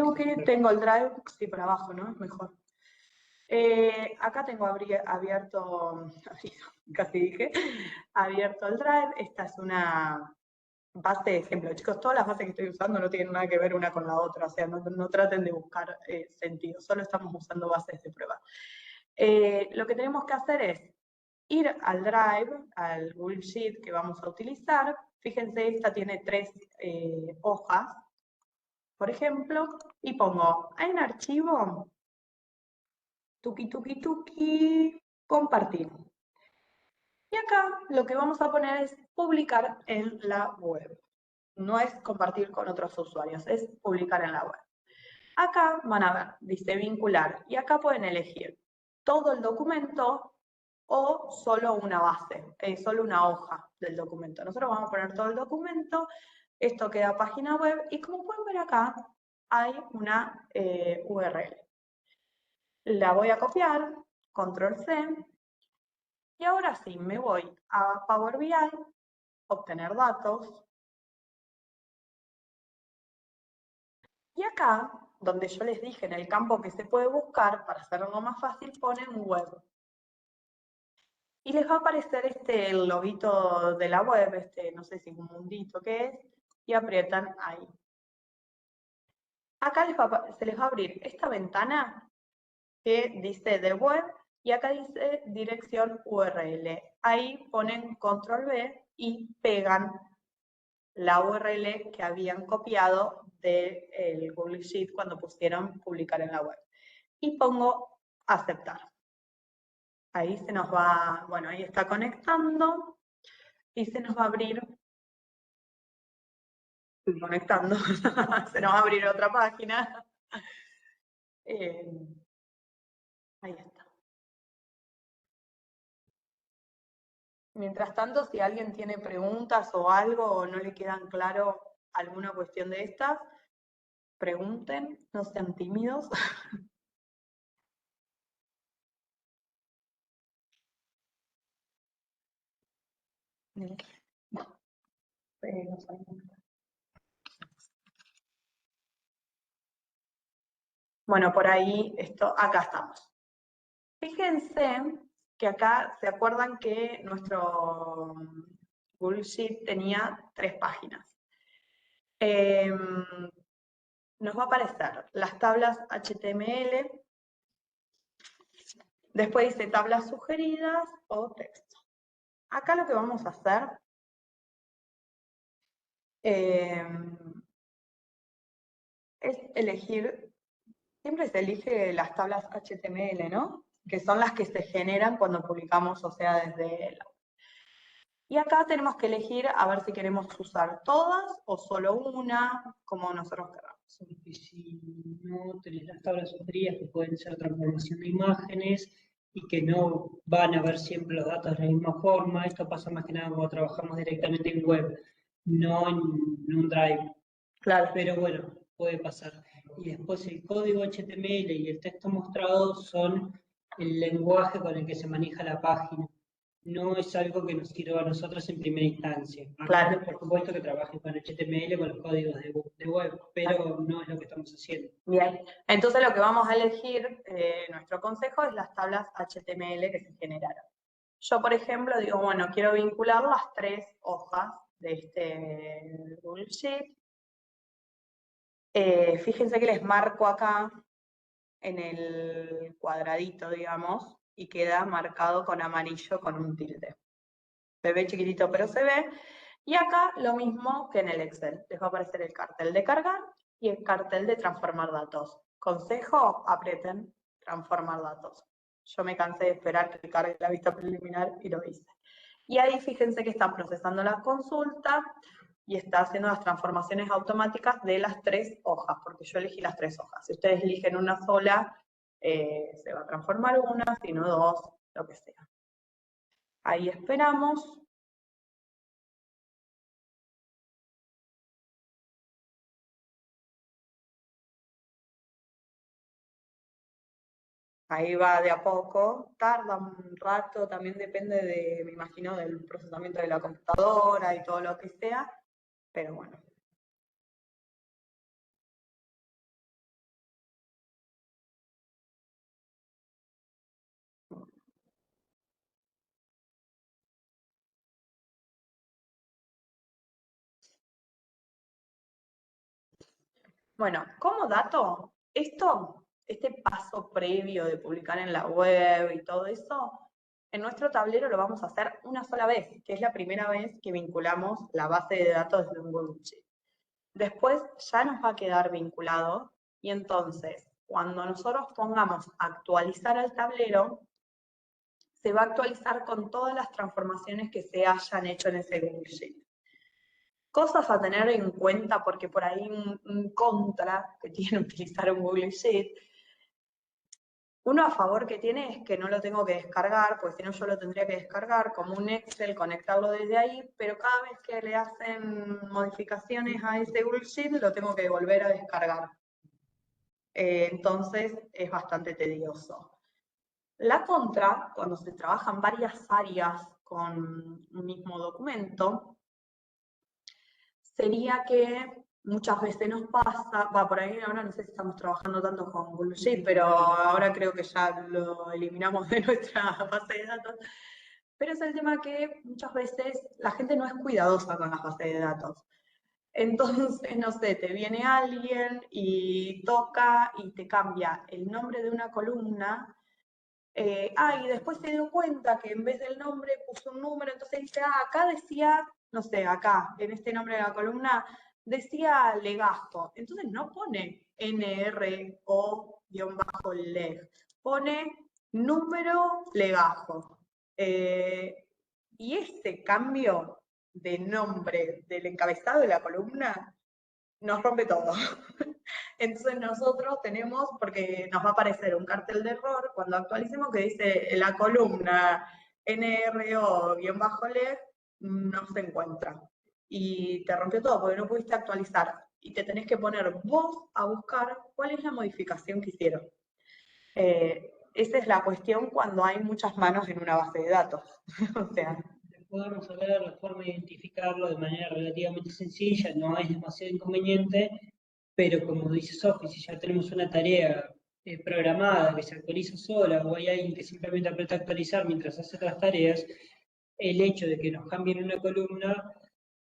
tengo el Drive, sí, para abajo, ¿no? Es mejor. Acá tengo abierto, casi dije, abierto el Drive. Esta es una base de ejemplo. Chicos, todas las bases que estoy usando no tienen nada que ver una con la otra, o sea, no traten de buscar sentido, solo estamos usando bases de prueba. Lo que tenemos que hacer es ir al Drive, al Google Sheet que vamos a utilizar. Fíjense, esta tiene 3 hojas, por ejemplo, y pongo en archivo, compartir. Y acá lo que vamos a poner es publicar en la web. No es compartir con otros usuarios, es publicar en la web. Acá van a ver, dice vincular, y acá pueden elegir todo el documento o solo una base, solo una hoja del documento. Nosotros vamos a poner todo el documento, esto queda página web, y como pueden ver acá, hay una URL. La voy a copiar, control C, y ahora sí, me voy a Power BI, obtener datos, y acá, donde yo les dije en el campo que se puede buscar, para hacerlo más fácil, ponen web. y les va a aparecer el loguito de la web, no sé si es un mundito que es, y aprietan ahí. Acá se les va a abrir esta ventana que dice de web y acá dice dirección URL. Ahí ponen control V y pegan la URL que habían copiado del Google Sheet cuando pusieron publicar en la web. Y pongo aceptar. Ahí se nos va, bueno, ahí está conectando y se nos va a abrir, conectando, se nos va a abrir otra página. Ahí está. Mientras tanto, si alguien tiene preguntas o algo o no le quedan claro alguna cuestión de estas, pregunten, no sean tímidos. Bueno, por ahí, acá estamos. Fíjense que acá, ¿se acuerdan que nuestro Google Sheet tenía 3 páginas? Nos va a aparecer las tablas HTML, después dice tablas sugeridas o texto. Acá lo que vamos a hacer es elegir, siempre se elige las tablas HTML, ¿no? Que son las que se generan cuando publicamos, o sea, desde la... Y acá tenemos que elegir a ver si queremos usar todas o solo una, como nosotros queramos. Y si no tenés las tablas sugeridas que pueden ser transformación de imágenes y que no van a ver siempre los datos de la misma forma, esto pasa más que nada cuando trabajamos directamente en web, no en un drive. Claro. Pero bueno, puede pasar. Y después el código HTML y el texto mostrado son el lenguaje con el que se maneja la página. No es algo que nos sirva a nosotros en primera instancia. Claro. Por supuesto que trabajen con HTML, con los códigos de web, pero no es lo que estamos haciendo. Bien, entonces lo que vamos a elegir, nuestro consejo, es las tablas HTML que se generaron. Yo, por ejemplo, digo, bueno, quiero vincular las 3 hojas de este Google Sheet. Fíjense que les marco acá en el cuadradito, digamos, y queda marcado con amarillo con un tilde. Se ve chiquitito, pero se ve. Y acá lo mismo que en el Excel. Les va a aparecer el cartel de cargar y el cartel de transformar datos. Consejo, aprieten transformar datos. Yo me cansé de esperar que cargue la vista preliminar y lo hice. Y ahí fíjense que está procesando la consulta y está haciendo las transformaciones automáticas de las 3 hojas, porque yo elegí las 3 hojas. Si ustedes eligen una sola, se va a transformar una, si no 2, lo que sea. Ahí esperamos. Ahí va de a poco, tarda un rato, también depende de, me imagino, del procesamiento de la computadora y todo lo que sea, pero bueno. Bueno, como dato, este paso previo de publicar en la web y todo eso, en nuestro tablero lo vamos a hacer una sola vez, que es la primera vez que vinculamos la base de datos de un Google Sheet. Después ya nos va a quedar vinculado y entonces cuando nosotros pongamos actualizar al tablero, se va a actualizar con todas las transformaciones que se hayan hecho en ese Google Sheet. Cosas a tener en cuenta, porque por ahí un contra que tiene utilizar un Google Sheet, uno a favor que tiene es que no lo tengo que descargar, pues si no yo lo tendría que descargar como un Excel, conectarlo desde ahí, pero cada vez que le hacen modificaciones a ese Google Sheet lo tengo que volver a descargar. Entonces es bastante tedioso. La contra, cuando se trabajan varias áreas con un mismo documento, sería que muchas veces nos pasa, va por ahí, ahora no sé si estamos trabajando tanto con Google Sheet, pero ahora creo que ya lo eliminamos de nuestra base de datos, Pero es el tema que muchas veces la gente no es cuidadosa con las bases de datos. Entonces, no sé, te viene alguien y toca y te cambia el nombre de una columna. Y después se dio cuenta que en vez del nombre puso un número, entonces dice, acá decía, no sé, acá, en este nombre de la columna, decía legajo. Entonces no pone NRO-leg, pone número legajo. Y este cambio de nombre del encabezado de la columna nos rompe todo. Entonces nosotros tenemos, porque nos va a aparecer un cartel de error cuando actualicemos que dice la columna NRO-leg no se encuentra. Y te rompió todo porque no pudiste actualizar. Y te tenés que poner vos a buscar cuál es la modificación que hicieron. Esa es la cuestión cuando hay muchas manos en una base de datos. O sea, Podemos hablar la forma de identificarlo de manera relativamente sencilla, no es demasiado inconveniente, pero como dice Sofi, si ya tenemos una tarea programada que se actualiza sola o hay alguien que simplemente aprieta actualizar mientras hace otras tareas, el hecho de que nos cambien una columna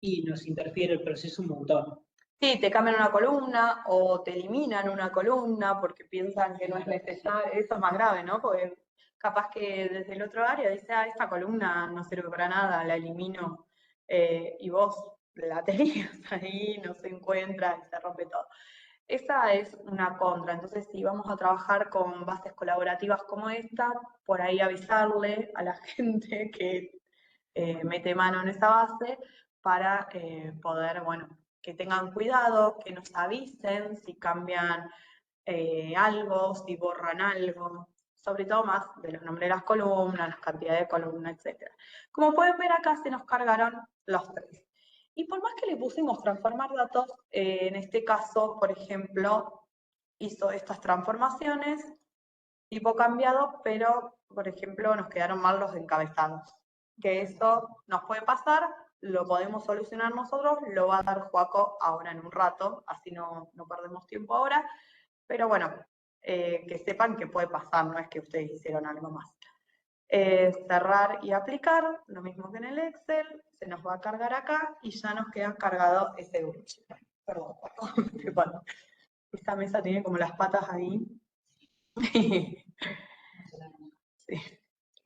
y nos interfiere el proceso un montón. sí, te cambian una columna o te eliminan una columna porque piensan que no es necesario. Eso es más grave, ¿no? Porque capaz que desde el otro área dice, esta columna no sirve para nada, la elimino. Y vos la tenías ahí, no se encuentra y se rompe todo. Esa es una contra. Entonces, si vamos a trabajar con bases colaborativas como esta, por ahí avisarle a la gente que mete mano en esa base para poder, bueno, que tengan cuidado, que nos avisen si cambian algo, si borran algo, sobre todo más de los nombres de las columnas, las cantidades de columnas, etc. Como pueden ver acá se nos cargaron los tres. Y por más que le pusimos transformar datos, en este caso, por ejemplo, hizo estas transformaciones, tipo cambiado, pero, por ejemplo, nos quedaron mal los encabezados. Que eso nos puede pasar, lo podemos solucionar nosotros, lo va a dar Joaco ahora en un rato, así no perdemos tiempo ahora, pero bueno, que sepan que puede pasar, no es que ustedes hicieron algo más. Cerrar y aplicar, lo mismo que en el Excel, se nos va a cargar acá y ya nos queda cargado ese grupo. Perdón, Joaco, esta mesa tiene como las patas ahí. Sí.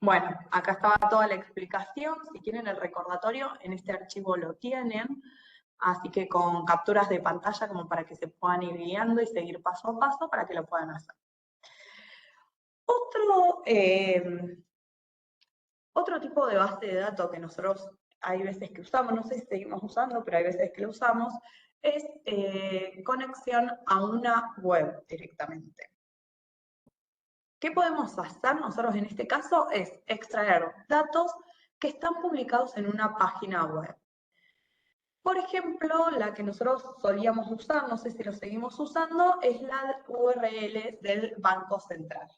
Bueno, acá estaba toda la explicación. Si quieren el recordatorio, en este archivo lo tienen. Así que con capturas de pantalla como para que se puedan ir guiando y seguir paso a paso para que lo puedan hacer. Otro tipo de base de datos que nosotros hay veces que usamos, no sé si seguimos usando, pero hay veces que lo usamos, es conexión a una web directamente. ¿Qué podemos hacer nosotros en este caso? Es extraer datos que están publicados en una página web. Por ejemplo, la que nosotros solíamos usar, no sé si lo seguimos usando, es la URL del Banco Central.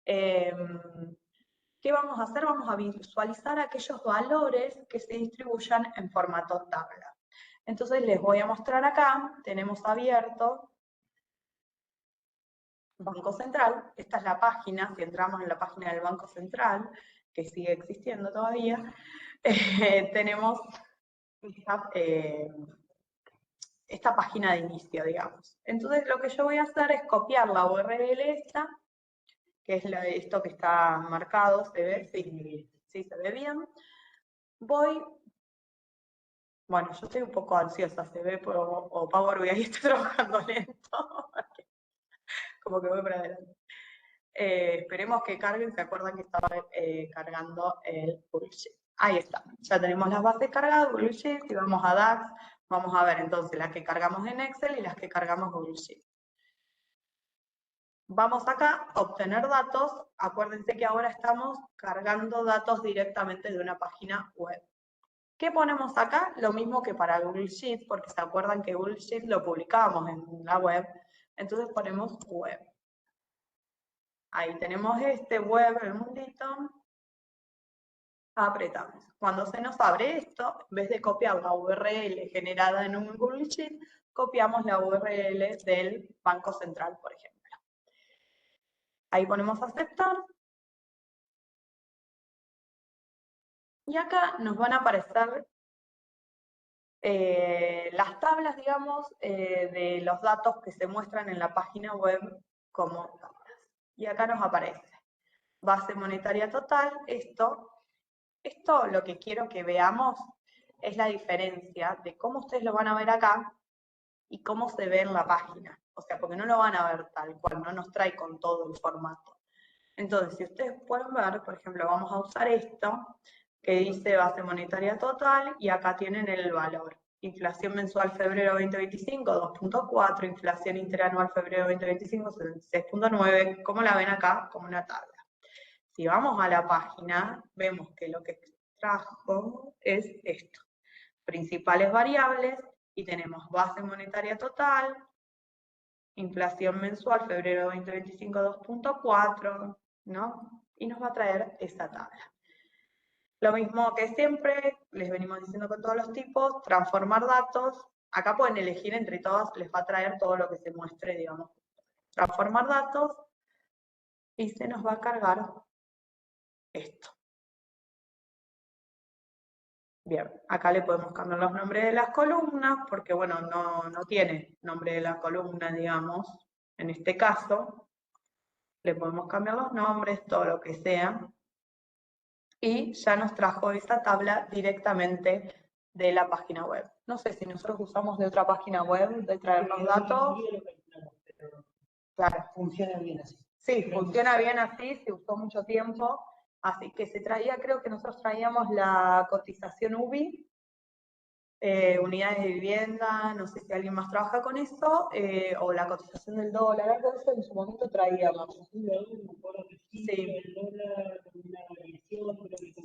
¿Qué vamos a hacer? Vamos a visualizar aquellos valores que se distribuyan en formato tabla. Entonces les voy a mostrar acá, tenemos abierto Banco Central, esta es la página, si entramos en la página del Banco Central, que sigue existiendo todavía, tenemos esta página de inicio, digamos. Entonces lo que yo voy a hacer es copiar la URL esta, que es esto que está marcado, ¿se ve? Sí, sí, se ve bien. Bueno, yo estoy un poco ansiosa, se ve, o Power BI está trabajando lento, como que voy para adelante. Esperemos que carguen, se acuerdan que estaba cargando el Google Sheet. Ahí está, ya tenemos las bases cargadas, Google Sheet, y vamos a DAX, vamos a ver entonces las que cargamos en Excel y las que cargamos Google Sheet. Vamos acá a obtener datos, acuérdense que ahora estamos cargando datos directamente de una página web. ¿Qué ponemos acá? Lo mismo que para Google Sheets, porque se acuerdan que Google Sheets lo publicamos en la web, entonces ponemos web. Ahí tenemos este web, el mundito, apretamos. Cuando se nos abre esto, en vez de copiar la URL generada en un Google Sheet, copiamos la URL del Banco Central, por ejemplo. Ahí ponemos aceptar. Y acá nos van a aparecer las tablas, digamos, de los datos que se muestran en la página web como tablas. Y acá nos aparece base monetaria total. Esto lo que quiero que veamos es la diferencia de cómo ustedes lo van a ver acá y cómo se ve en la página. O sea, porque no lo van a ver tal cual, no nos trae con todo el formato. Entonces, si ustedes pueden ver, por ejemplo, vamos a usar esto, que dice base monetaria total, y acá tienen el valor. Inflación mensual febrero 2025, 2.4, inflación interanual febrero 2025, 76.9, ¿cómo la ven acá? Como una tabla. Si vamos a la página, vemos que lo que extrajo es esto. Principales variables, y tenemos base monetaria total, inflación mensual febrero 2025, 2.4, ¿no? Y nos va a traer esta tabla. Lo mismo que siempre, les venimos diciendo con todos los tipos, transformar datos. Acá pueden elegir entre todas, les va a traer todo lo que se muestre, digamos. Transformar datos y se nos va a cargar esto. Bien, acá le podemos cambiar los nombres de las columnas, porque bueno, no tiene nombre de la columna, digamos, en este caso. Le podemos cambiar los nombres, todo lo que sea. Y ya nos trajo esta tabla directamente de la página web. No sé si nosotros usamos de otra página web, de traer los datos. Claro. Funciona bien así. Sí, funciona bien así, se usó mucho tiempo. Así que se traía, creo que nosotros traíamos la cotización UBI, unidades de vivienda, no sé si alguien más trabaja con eso, o la cotización del dólar, algo de eso en su momento traíamos. Sí.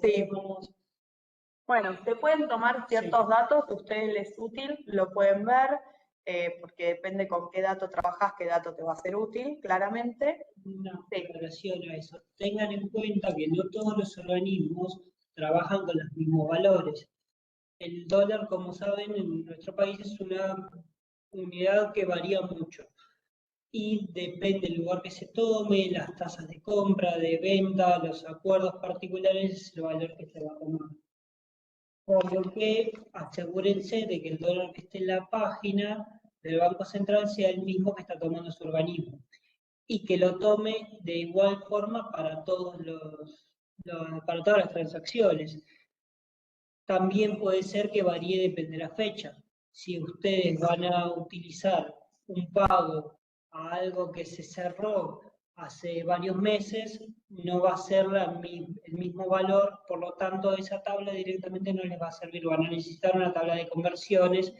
Sí. Bueno, se pueden tomar ciertos datos, si a ustedes les es útil, lo pueden ver, porque depende con qué dato trabajas, qué dato te va a ser útil, claramente. Una aclaración a eso. Tengan en cuenta que no todos los organismos trabajan con los mismos valores. El dólar, como saben, en nuestro país es una unidad que varía mucho y depende del lugar que se tome, las tasas de compra, de venta, los acuerdos particulares, el valor que se va a tomar. Por lo que asegúrense de que el dólar que esté en la página del Banco Central sea el mismo que está tomando su organismo y que lo tome de igual forma para para todas las transacciones. También puede ser que varíe, depende de la fecha. Si ustedes van a utilizar un pago a algo que se cerró hace varios meses, no va a ser el mismo valor, por lo tanto esa tabla directamente no les va a servir. Van a necesitar una tabla de conversiones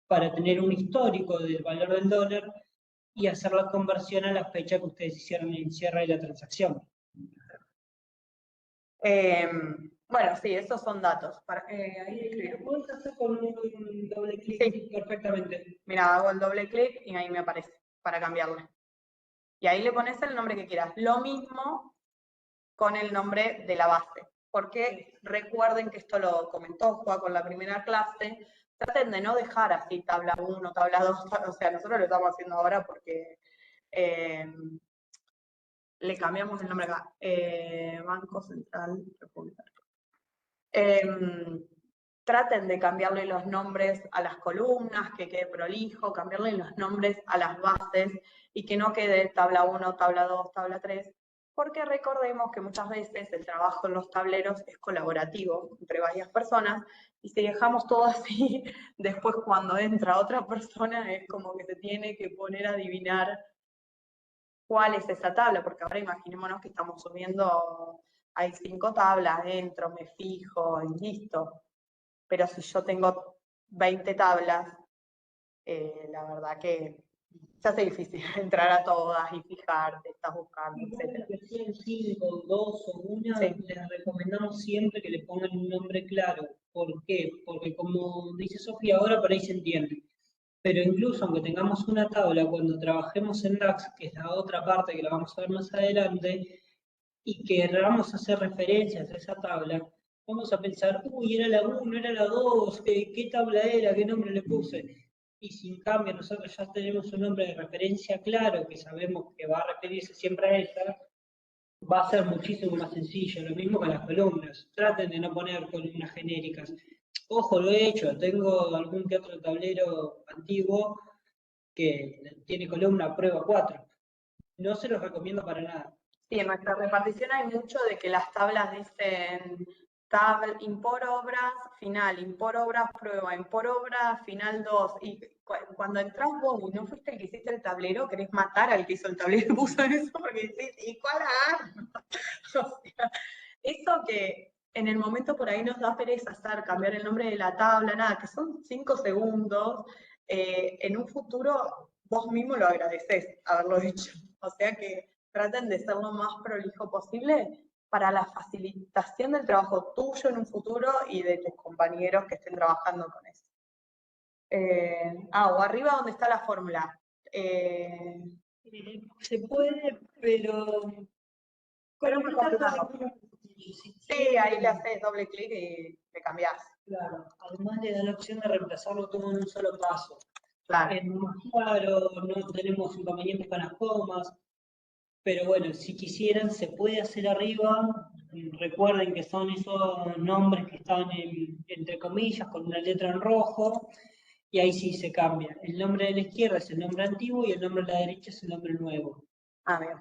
para tener un histórico del valor del dólar y hacer la conversión a la fecha que ustedes hicieron el cierre de la transacción. Bueno, sí, esos son datos. Ahí lo puedes hacer con un doble clic sí. Perfectamente. Mira, hago el doble clic y ahí me aparece para cambiarle. Y ahí le pones el nombre que quieras. Lo mismo con el nombre de la base. Porque recuerden que esto lo comentó Juan con la primera clase, traten de no dejar así tabla 1, tabla 2, o sea, nosotros lo estamos haciendo ahora porque le cambiamos el nombre acá, Banco Central República. Traten de cambiarle los nombres a las columnas, que quede prolijo, cambiarle los nombres a las bases y que no quede tabla 1, tabla 2, tabla 3, porque recordemos que muchas veces el trabajo en los tableros es colaborativo entre varias personas y si dejamos todo así, después cuando entra otra persona es como que se tiene que poner a adivinar cuál es esa tabla, porque ahora imaginémonos que estamos subiendo, hay 5 tablas dentro, me fijo y listo. Pero si yo tengo 20 tablas, la verdad que se hace difícil entrar a todas y fijarte, estás buscando, etc. Que sean 5, 2 o una, sí. Les recomendamos siempre que le pongan un nombre claro. ¿Por qué? Porque como dice Sofía, ahora por ahí se entiende. Pero incluso aunque tengamos una tabla, cuando trabajemos en DAX, que es la otra parte que la vamos a ver más adelante, y que vamos a hacer referencias a esa tabla, vamos a pensar, uy, era la 1, era la 2, ¿qué tabla era? ¿Qué nombre le puse? Y si en cambio nosotros ya tenemos un nombre de referencia claro, que sabemos que va a referirse siempre a esa, va a ser muchísimo más sencillo. Lo mismo con las columnas. Traten de no poner columnas genéricas. Ojo, lo he hecho. Tengo algún que otro tablero antiguo que tiene columna prueba 4. No se los recomiendo para nada. Sí, en nuestra repartición hay mucho de que las tablas dicen impor obras, final, impor obras, prueba, impor obras, final 2. Y cuando entras vos y no fuiste el que hiciste el tablero, querés matar al que hizo el tablero y puso eso porque decís, ¿y cuál agarro? O sea, eso que en el momento por ahí nos da pereza hacer, cambiar el nombre de la tabla, nada, que son 5 segundos, en un futuro vos mismo lo agradeces haberlo hecho. O sea que traten de ser lo más prolijo posible para la facilitación del trabajo tuyo en un futuro y de tus compañeros que estén trabajando con eso. O arriba donde está la fórmula. Se puede, pero Pero con mejor esta claro. Sí, ahí le haces doble clic y le cambiás. Claro, además le da la opción de reemplazarlo todo en un solo paso. Claro. Es más claro, no tenemos inconvenientes con las comas, pero bueno, si quisieran se puede hacer arriba. Recuerden que son esos nombres que están entre comillas con una letra en rojo, y ahí sí se cambia. El nombre de la izquierda es el nombre antiguo y el nombre de la derecha es el nombre nuevo. Bien.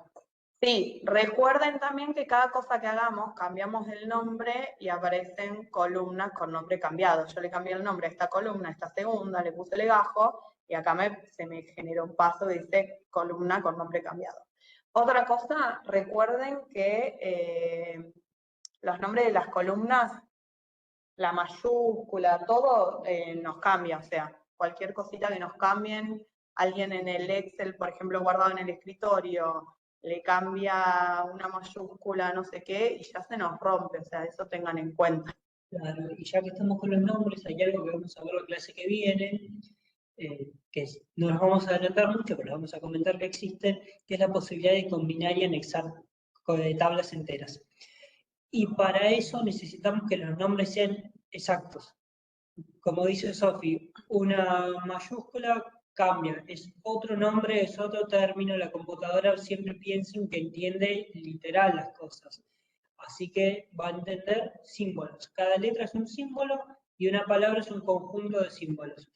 Sí, recuerden también que cada cosa que hagamos cambiamos el nombre y aparecen columnas con nombre cambiado. Yo le cambié el nombre a esta columna, a esta segunda, le puse legajo y acá se me generó un paso que dice columna con nombre cambiado. Otra cosa, recuerden que los nombres de las columnas, la mayúscula, todo nos cambia, o sea, cualquier cosita que nos cambien, alguien en el Excel, por ejemplo, guardado en el escritorio, le cambia una mayúscula, no sé qué, y ya se nos rompe, o sea, eso tengan en cuenta. Claro, y ya que estamos con los nombres, hay algo que vamos a ver la clase que viene, no nos vamos a adelantar mucho, pero les vamos a comentar que existen, que es la posibilidad de combinar y anexar tablas enteras. Y para eso necesitamos que los nombres sean exactos. Como dice Sofi, una mayúscula cambia, es otro nombre, es otro término, la computadora siempre piensa en que entiende literal las cosas. Así que va a entender símbolos. Cada letra es un símbolo y una palabra es un conjunto de símbolos.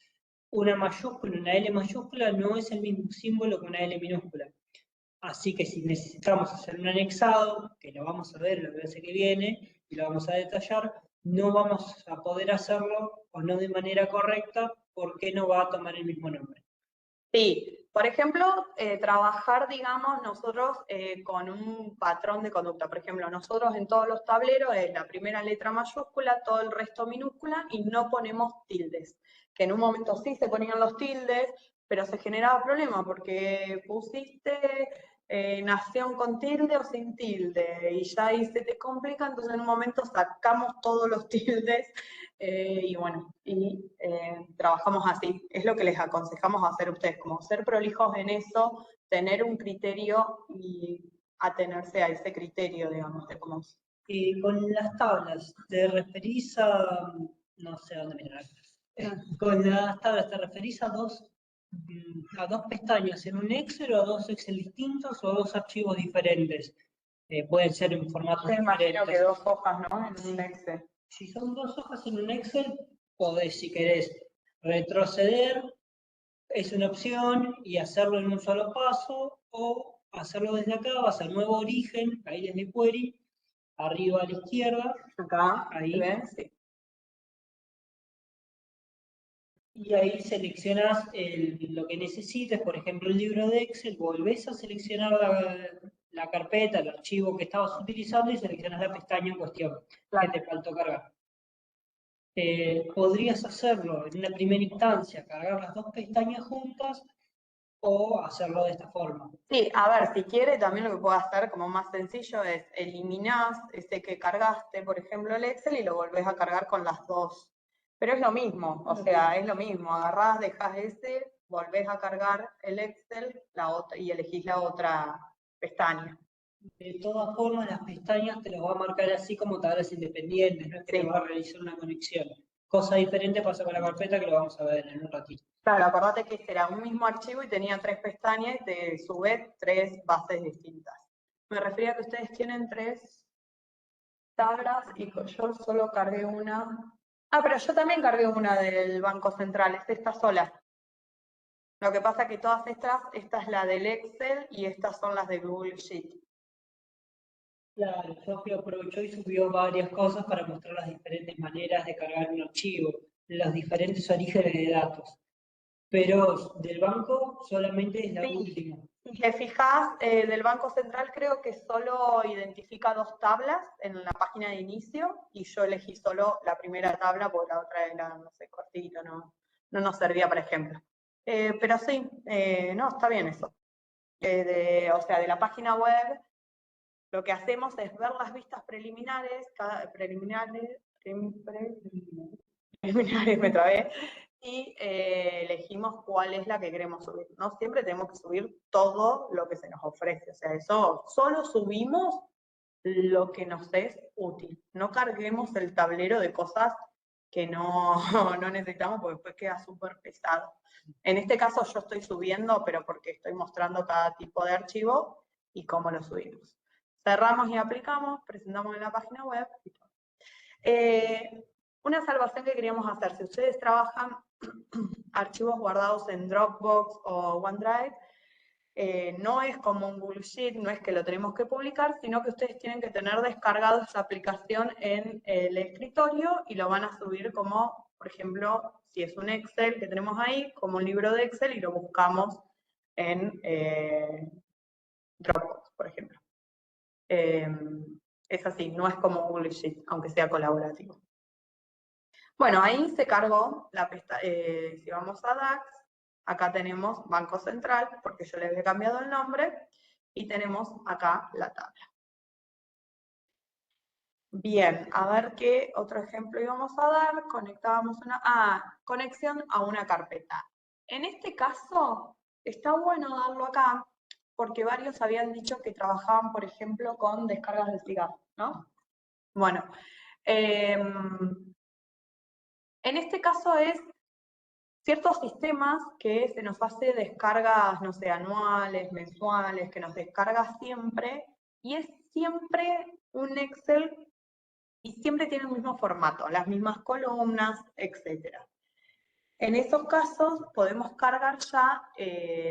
Una mayúscula, una L mayúscula no es el mismo símbolo que una L minúscula. Así que si necesitamos hacer un anexado, que lo vamos a ver la clase que viene y lo vamos a detallar, no vamos a poder hacerlo o no de manera correcta porque no va a tomar el mismo nombre. Sí, por ejemplo, trabajar, digamos, nosotros con un patrón de conducta. Por ejemplo, nosotros en todos los tableros es la primera letra mayúscula, todo el resto minúscula y no ponemos tildes. Que en un momento sí se ponían los tildes, pero se generaba problema porque pusiste nación con tilde o sin tilde y ya ahí se te complica, entonces en un momento sacamos todos los tildes y bueno, trabajamos así. Es lo que les aconsejamos hacer a ustedes, como ser prolijos en eso, tener un criterio y atenerse a ese criterio, digamos, de cómo. Y con las tablas, ¿te referís a, no sé dónde mirar? Con las tablas, ¿te referís a dos pestañas en un Excel o a dos Excel distintos o a dos archivos diferentes? Pueden ser en formatos Yo imagino que diferentes. 2 hojas, ¿no? En un Excel. Si son dos hojas en un Excel, podés, si querés, retroceder, es una opción, y hacerlo en un solo paso, o hacerlo desde acá, vas al nuevo origen, ahí desde Query, arriba a la izquierda, Acá, ahí, ¿ven? Sí. y ahí seleccionás lo que necesites, por ejemplo, el libro de Excel, volvés a seleccionar la carpeta, el archivo que estabas utilizando y seleccionás la pestaña en cuestión Claro. que te faltó cargar. Podrías hacerlo en una primera instancia, cargar las dos pestañas juntas o hacerlo de esta forma. Sí, a ver, si quiere, también lo que puedo hacer como más sencillo es eliminás ese que cargaste, por ejemplo, el Excel y lo volvés a cargar con las dos. Pero es lo mismo, o sea, es lo mismo. Agarrás, dejás ese, volvés a cargar el Excel y elegís la otra pestaña. De todas formas, las pestañas te las va a marcar así como tablas independientes, no es que Sí. te va a realizar una conexión. Cosa diferente pasa con la carpeta que lo vamos a ver en un ratito. Claro, acordate que este era un mismo archivo y tenía 3 pestañas y te sube 3 bases distintas. Me refería a que ustedes tienen 3 tablas y yo solo cargué una. Ah, pero yo también cargué una del Banco Central, es esta sola. Lo que pasa es que todas esta es la del Excel y estas son las de Google Sheet. Claro, Sofi aprovechó y subió varias cosas para mostrar las diferentes maneras de cargar un archivo, los diferentes orígenes de datos. Pero del banco solamente es la Sí. última. Si te fijas, del Banco Central creo que solo identifica 2 tablas en la página de inicio y yo elegí solo la primera tabla porque la otra era, no sé, cortito, no nos servía para ejemplo. Pero sí, no, está bien eso. O sea, de la página web, lo que hacemos es ver las vistas preliminares, me trabé, y elegimos cuál es la que queremos subir. No siempre tenemos que subir todo lo que se nos ofrece, o sea, eso solo subimos lo que nos es útil. No carguemos el tablero de cosas que no, no necesitamos porque después queda súper pesado. En este caso yo estoy subiendo, pero porque estoy mostrando cada tipo de archivo y cómo lo subimos. Cerramos y aplicamos, presentamos en la página web y todo. Una salvación que queríamos hacer, si ustedes trabajan archivos guardados en Dropbox o OneDrive, no es como un Google Sheet, no es que lo tenemos que publicar, sino que ustedes tienen que tener descargado esa aplicación en el escritorio y lo van a subir como, por ejemplo, si es un Excel que tenemos ahí, como un libro de Excel y lo buscamos en Dropbox, por ejemplo. Es así, no es como Google Sheet, aunque sea colaborativo. Bueno, ahí se cargó la pestaña, si vamos a DAX, acá tenemos Banco Central, porque yo le había cambiado el nombre, y tenemos acá la tabla. Bien, a ver qué otro ejemplo íbamos a dar. Conectábamos conexión a una carpeta. En este caso, está bueno darlo acá, porque varios habían dicho que trabajaban, por ejemplo, con descargas de cigarro, ¿no? Bueno, en este caso es ciertos sistemas que se nos hace descargas, no sé, anuales, mensuales, que nos descarga siempre, y es siempre un Excel y siempre tiene el mismo formato, las mismas columnas, etc. En esos casos podemos cargar ya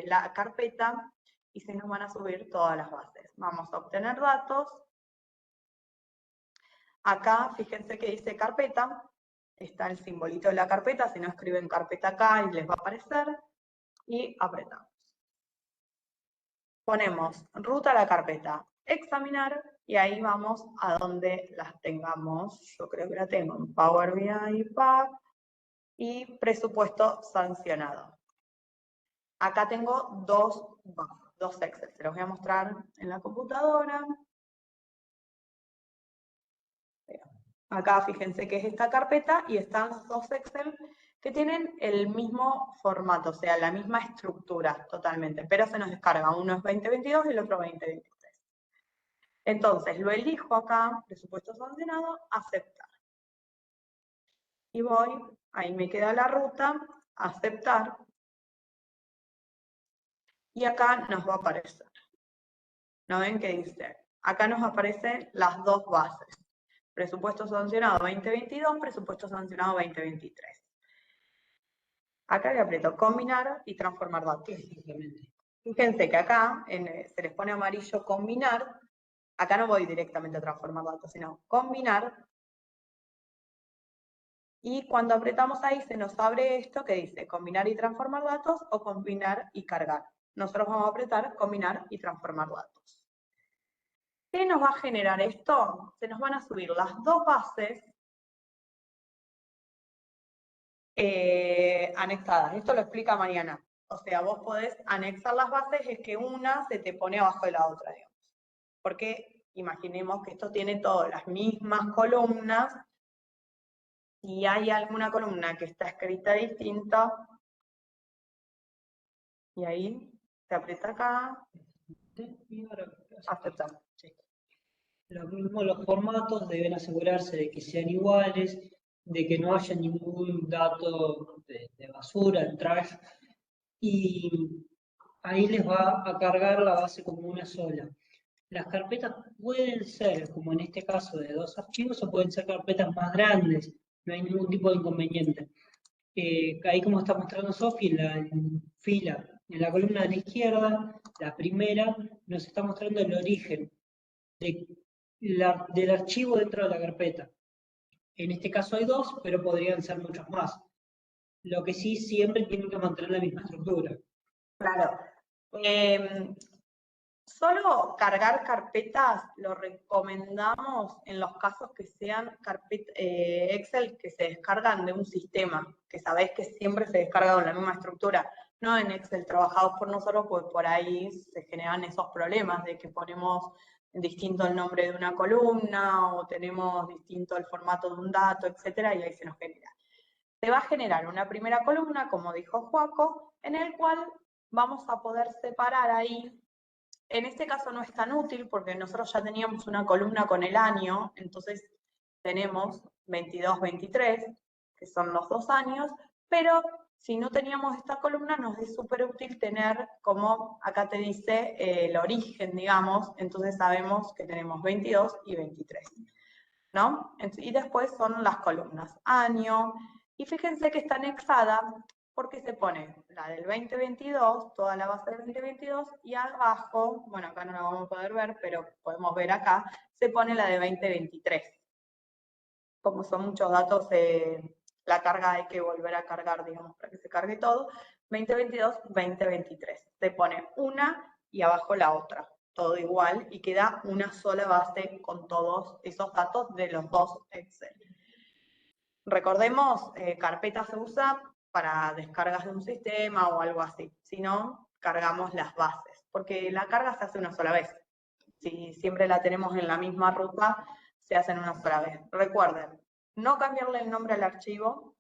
la carpeta y se nos van a subir todas las bases. Vamos a obtener datos. Acá, fíjense que dice carpeta, está el simbolito de la carpeta, si no escriben carpeta acá y les va a aparecer, y apretamos. Ponemos ruta a la carpeta, examinar, y ahí vamos a donde las tengamos. Yo creo que la tengo en Power BI, PAC, y presupuesto sancionado. Acá tengo dos Excel, se los voy a mostrar en la computadora. Acá fíjense que es esta carpeta y están los 2 Excel que tienen el mismo formato, o sea, la misma estructura totalmente, pero se nos descarga, uno es 2022 y el otro 2023. Entonces, lo elijo acá, presupuesto sancionado, aceptar. Y voy, ahí me queda la ruta, aceptar, y acá nos va a aparecer. ¿No ven qué dice? Acá nos aparecen las 2 bases. Presupuesto sancionado 2022, presupuesto sancionado 2023. Acá le aprieto combinar y transformar datos. Fíjense que acá se les pone amarillo combinar. Acá no voy directamente a transformar datos, sino combinar. Y cuando apretamos ahí se nos abre esto que dice combinar y transformar datos o combinar y cargar. Nosotros vamos a apretar combinar y transformar datos. ¿Qué nos va a generar esto? Se nos van a subir las 2 bases anexadas. Esto lo explica Mariana. O sea, vos podés anexar las bases, es que una se te pone abajo de la otra, digamos. Porque imaginemos que esto tiene todas las mismas columnas. Si hay alguna columna que está escrita distinta, y ahí se aprieta acá, aceptar. Lo mismo, los formatos deben asegurarse de que sean iguales, de que no haya ningún dato de basura, de trash, y ahí les va a cargar la base como una sola. Las carpetas pueden ser, como en este caso, de 2 archivos o pueden ser carpetas más grandes, no hay ningún tipo de inconveniente. Ahí como está mostrando Sofi, en fila, en la columna de la izquierda, la primera, nos está mostrando el origen de del archivo dentro de la carpeta. En este caso hay 2, pero podrían ser muchos más. Lo que sí, siempre tienen que mantener la misma estructura. Claro. Solo cargar carpetas lo recomendamos en los casos que sean Excel que se descargan de un sistema, que sabéis que siempre se descarga con la misma estructura, no en Excel trabajados por nosotros, pues por ahí se generan esos problemas de que ponemos distinto el nombre de una columna o tenemos distinto el formato de un dato, etcétera, y ahí se nos genera. Se va a generar una primera columna, como dijo Joaco, en el cual vamos a poder separar ahí. En este caso no es tan útil porque nosotros ya teníamos una columna con el año, entonces tenemos 22, 23, que son los 2 años, pero si no teníamos esta columna nos es súper útil tener, como acá te dice, el origen, digamos, entonces sabemos que tenemos 22 y 23, ¿no? Y después son las columnas, año, y fíjense que está anexada porque se pone la del 2022, toda la base del 2022, y abajo, bueno, acá no la vamos a poder ver, pero podemos ver acá, se pone la de 2023. Como son muchos datos, la carga hay que volver a cargar, digamos, para que se cargue todo. 2022, 2023. Se pone una y abajo la otra, todo igual, y queda una sola base con todos esos datos de los 2 Excel. Recordemos, carpeta se usa para descargas de un sistema o algo así. Si no, cargamos las bases, porque la carga se hace una sola vez. Si siempre la tenemos en la misma ruta, se hacen una sola vez. Recuerden, no cambiarle el nombre al archivo,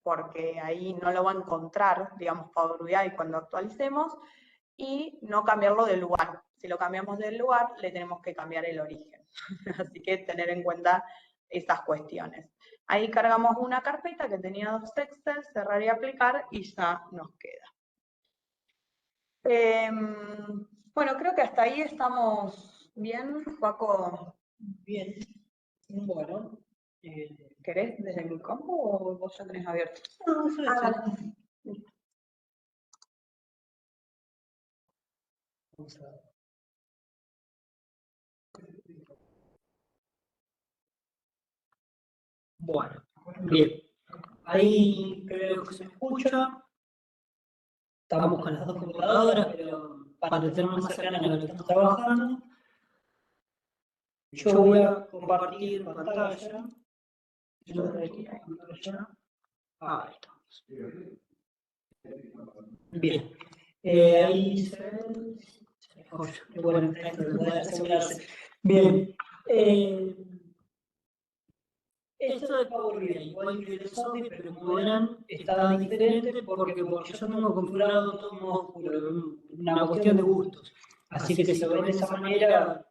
porque ahí no lo va a encontrar, digamos, Power BI cuando actualicemos, y no cambiarlo del lugar. Si lo cambiamos del lugar, le tenemos que cambiar el origen. Así que tener en cuenta esas cuestiones. Ahí cargamos una carpeta que tenía 2 Excel, cerrar y aplicar, y ya nos queda. Bueno, creo que hasta ahí estamos bien, Paco. Bien, bueno. ¿Querés desde mi compu o vos ya tenés abierto? No, eso es Vale. Vamos a ver. Bueno, bien. Ahí creo que se escucha. Estamos con las 2 computadoras, pero para tener más cercana a lo que estamos trabajando. Yo voy a compartir pantalla. Ahí estamos. Bien. Ahí se ve. Qué bueno está esto de poder asegurarse. Bien. Esto de Power BI, igual que el Sophie, pero como verán, está diferente porque yo tengo configurado todo en modo oscuro, una cuestión de gustos. Así que si lo ven de esa manera,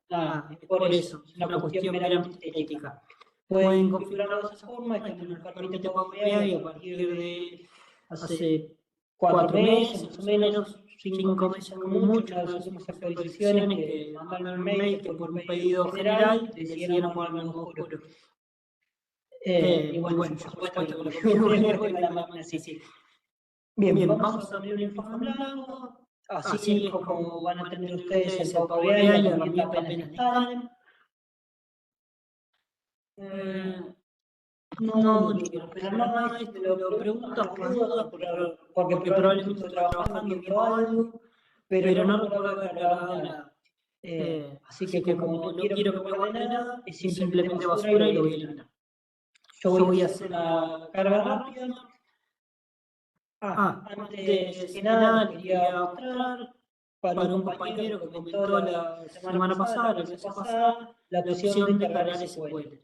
es por eso, es una cuestión meramente estética. Pueden configurarlo de esa forma, esto nos permite Power BI a partir de hace 4 meses, más o menos, 5 meses como mucho, una de las últimas actualizaciones que mandaron un mail que por un pedido general decidieron ponerlo en modo oscuro. Y bueno, por supuesto que lo configuré porque la máquina así. Bien, vamos a abrir un informe en blanco. Así es como van a tener ustedes el Power BI, la herramienta apenas la instalen. No quiero esperar nada, esto me lo pregunto por las dudas, porque probablemente estoy trabajando viendo algo, pero no recuerdo haber cargado nada. Así que como no quiero que me guarde nada, es simplemente basura y lo voy a eliminar. Yo voy a hacer la carga rápida. Antes que nada, les quería mostrar para un compañero que comentó la semana pasada, la clase pasada, la opción de cargar SQL.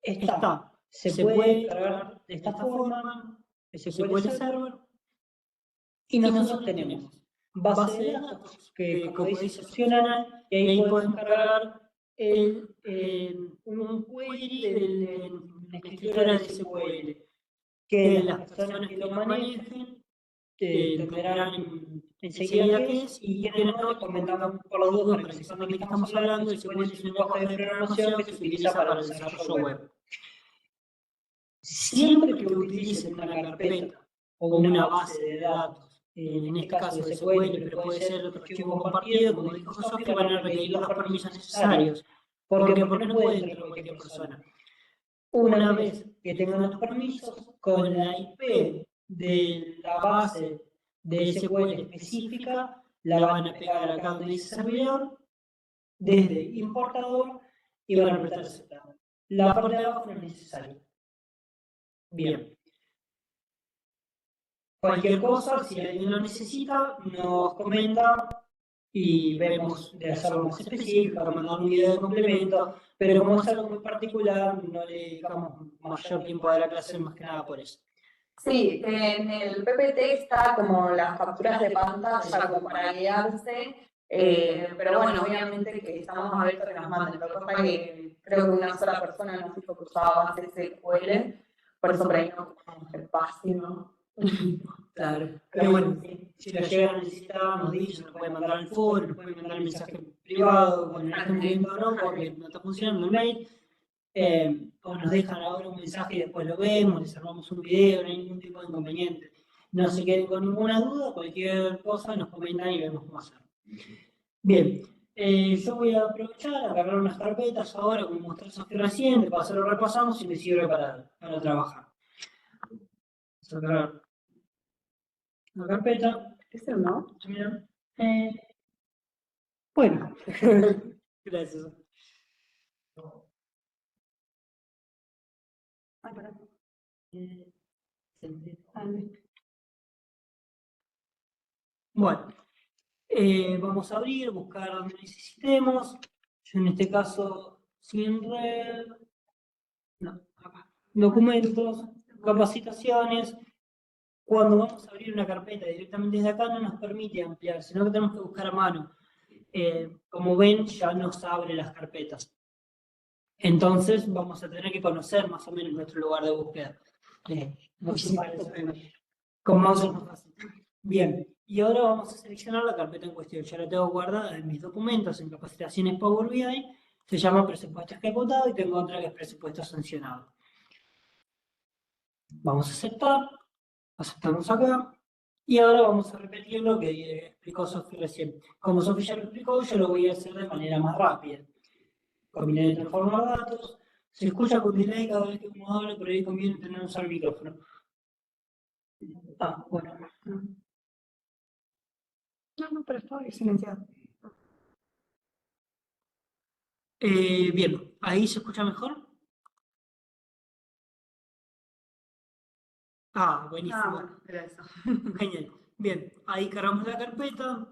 Esta se puede cargar de esta forma, SQL Server, y nosotros tenemos base de datos, que como dice opcional, y ahí podemos cargar un query en la escritura de SQL, que las personas que lo manejen entenderán enseguida qué es, y quienes no, te comentamos por las dudas para que sepan de qué estamos hablando. El SQL es un lenguaje de programación que se utiliza para el desarrollo web. Siempre que utilicen una carpeta o una base de datos, en este caso de SQL, pero puede ser otro archivo compartido, como dijo Sofía, van a requerir los permisos necesarios. ¿Por qué? Porque no puede entrar cualquier persona. Una vez que tengan los permisos, con la IP de la base de SQL específica, la van a pegar acá donde dice servidor, desde importador, y van a apretar aceptar. La parte de abajo no es necesaria. Bien. Cualquier cosa, si alguien lo necesita, nos comenta y vemos de hacerlo más específico, mandar un video de complemento, pero como es algo muy particular, no le dedicamos mayor tiempo de la clase más que nada por eso. Sí, en el PPT está como las capturas de pantalla como para guiarse, pero bueno, obviamente que estamos abiertos a que nos manden. Lo que pasa es que creo que una sola persona nos dijo que usaba base SQL, por eso por ahí no tenemos espacio, ¿no? Claro, pero bueno, si lo llegan a necesitar, nos dicen, nos pueden mandar al foro, nos pueden mandar el mensaje privado, bueno, en este momento no, porque no está funcionando el mail, o nos dejan ahora un mensaje y después lo vemos, les armamos un video, no hay ningún tipo de inconveniente. No se queden con ninguna duda, cualquier cosa nos comentan y vemos cómo hacerlo. Bien, yo voy a aprovechar a agarrar unas carpetas ahora, como mostré Sofía recién, de paso lo repasamos y me sirve para trabajar. Vamos a agarrar una carpeta. ¿Ese no? Mira, bueno, gracias. Ay, pará. Bueno, vamos a abrir, buscar donde necesitemos. Yo en este caso, sin red, no, acá. Documentos, capacitaciones. Cuando vamos a abrir una carpeta directamente desde acá no nos permite ampliar, sino que tenemos que buscar a mano. Como ven, ya nos abre las carpetas. Entonces vamos a tener que conocer más o menos nuestro lugar de búsqueda. Con mouse es más fácil. Bien, y ahora vamos a seleccionar la carpeta en cuestión. Ya la tengo guardada en mis documentos, en capacitaciones Power BI. Se llama presupuesto ejecutado y tengo otra que es presupuesto sancionado. Vamos a aceptar. Aceptamos acá. Y ahora vamos a repetir lo que explicó Sofía recién. Como Sofía ya lo explicó, yo lo voy a hacer de manera más rápida. Combiné de transformar datos. Se escucha con delay cada vez que uno habla, pero ahí conviene tener usar el micrófono. Ah, bueno. No, pero está silenciado. Bien, ¿ahí se escucha mejor? Ah, buenísimo. Ah, bueno, era eso. Genial. Bien, ahí cargamos la carpeta.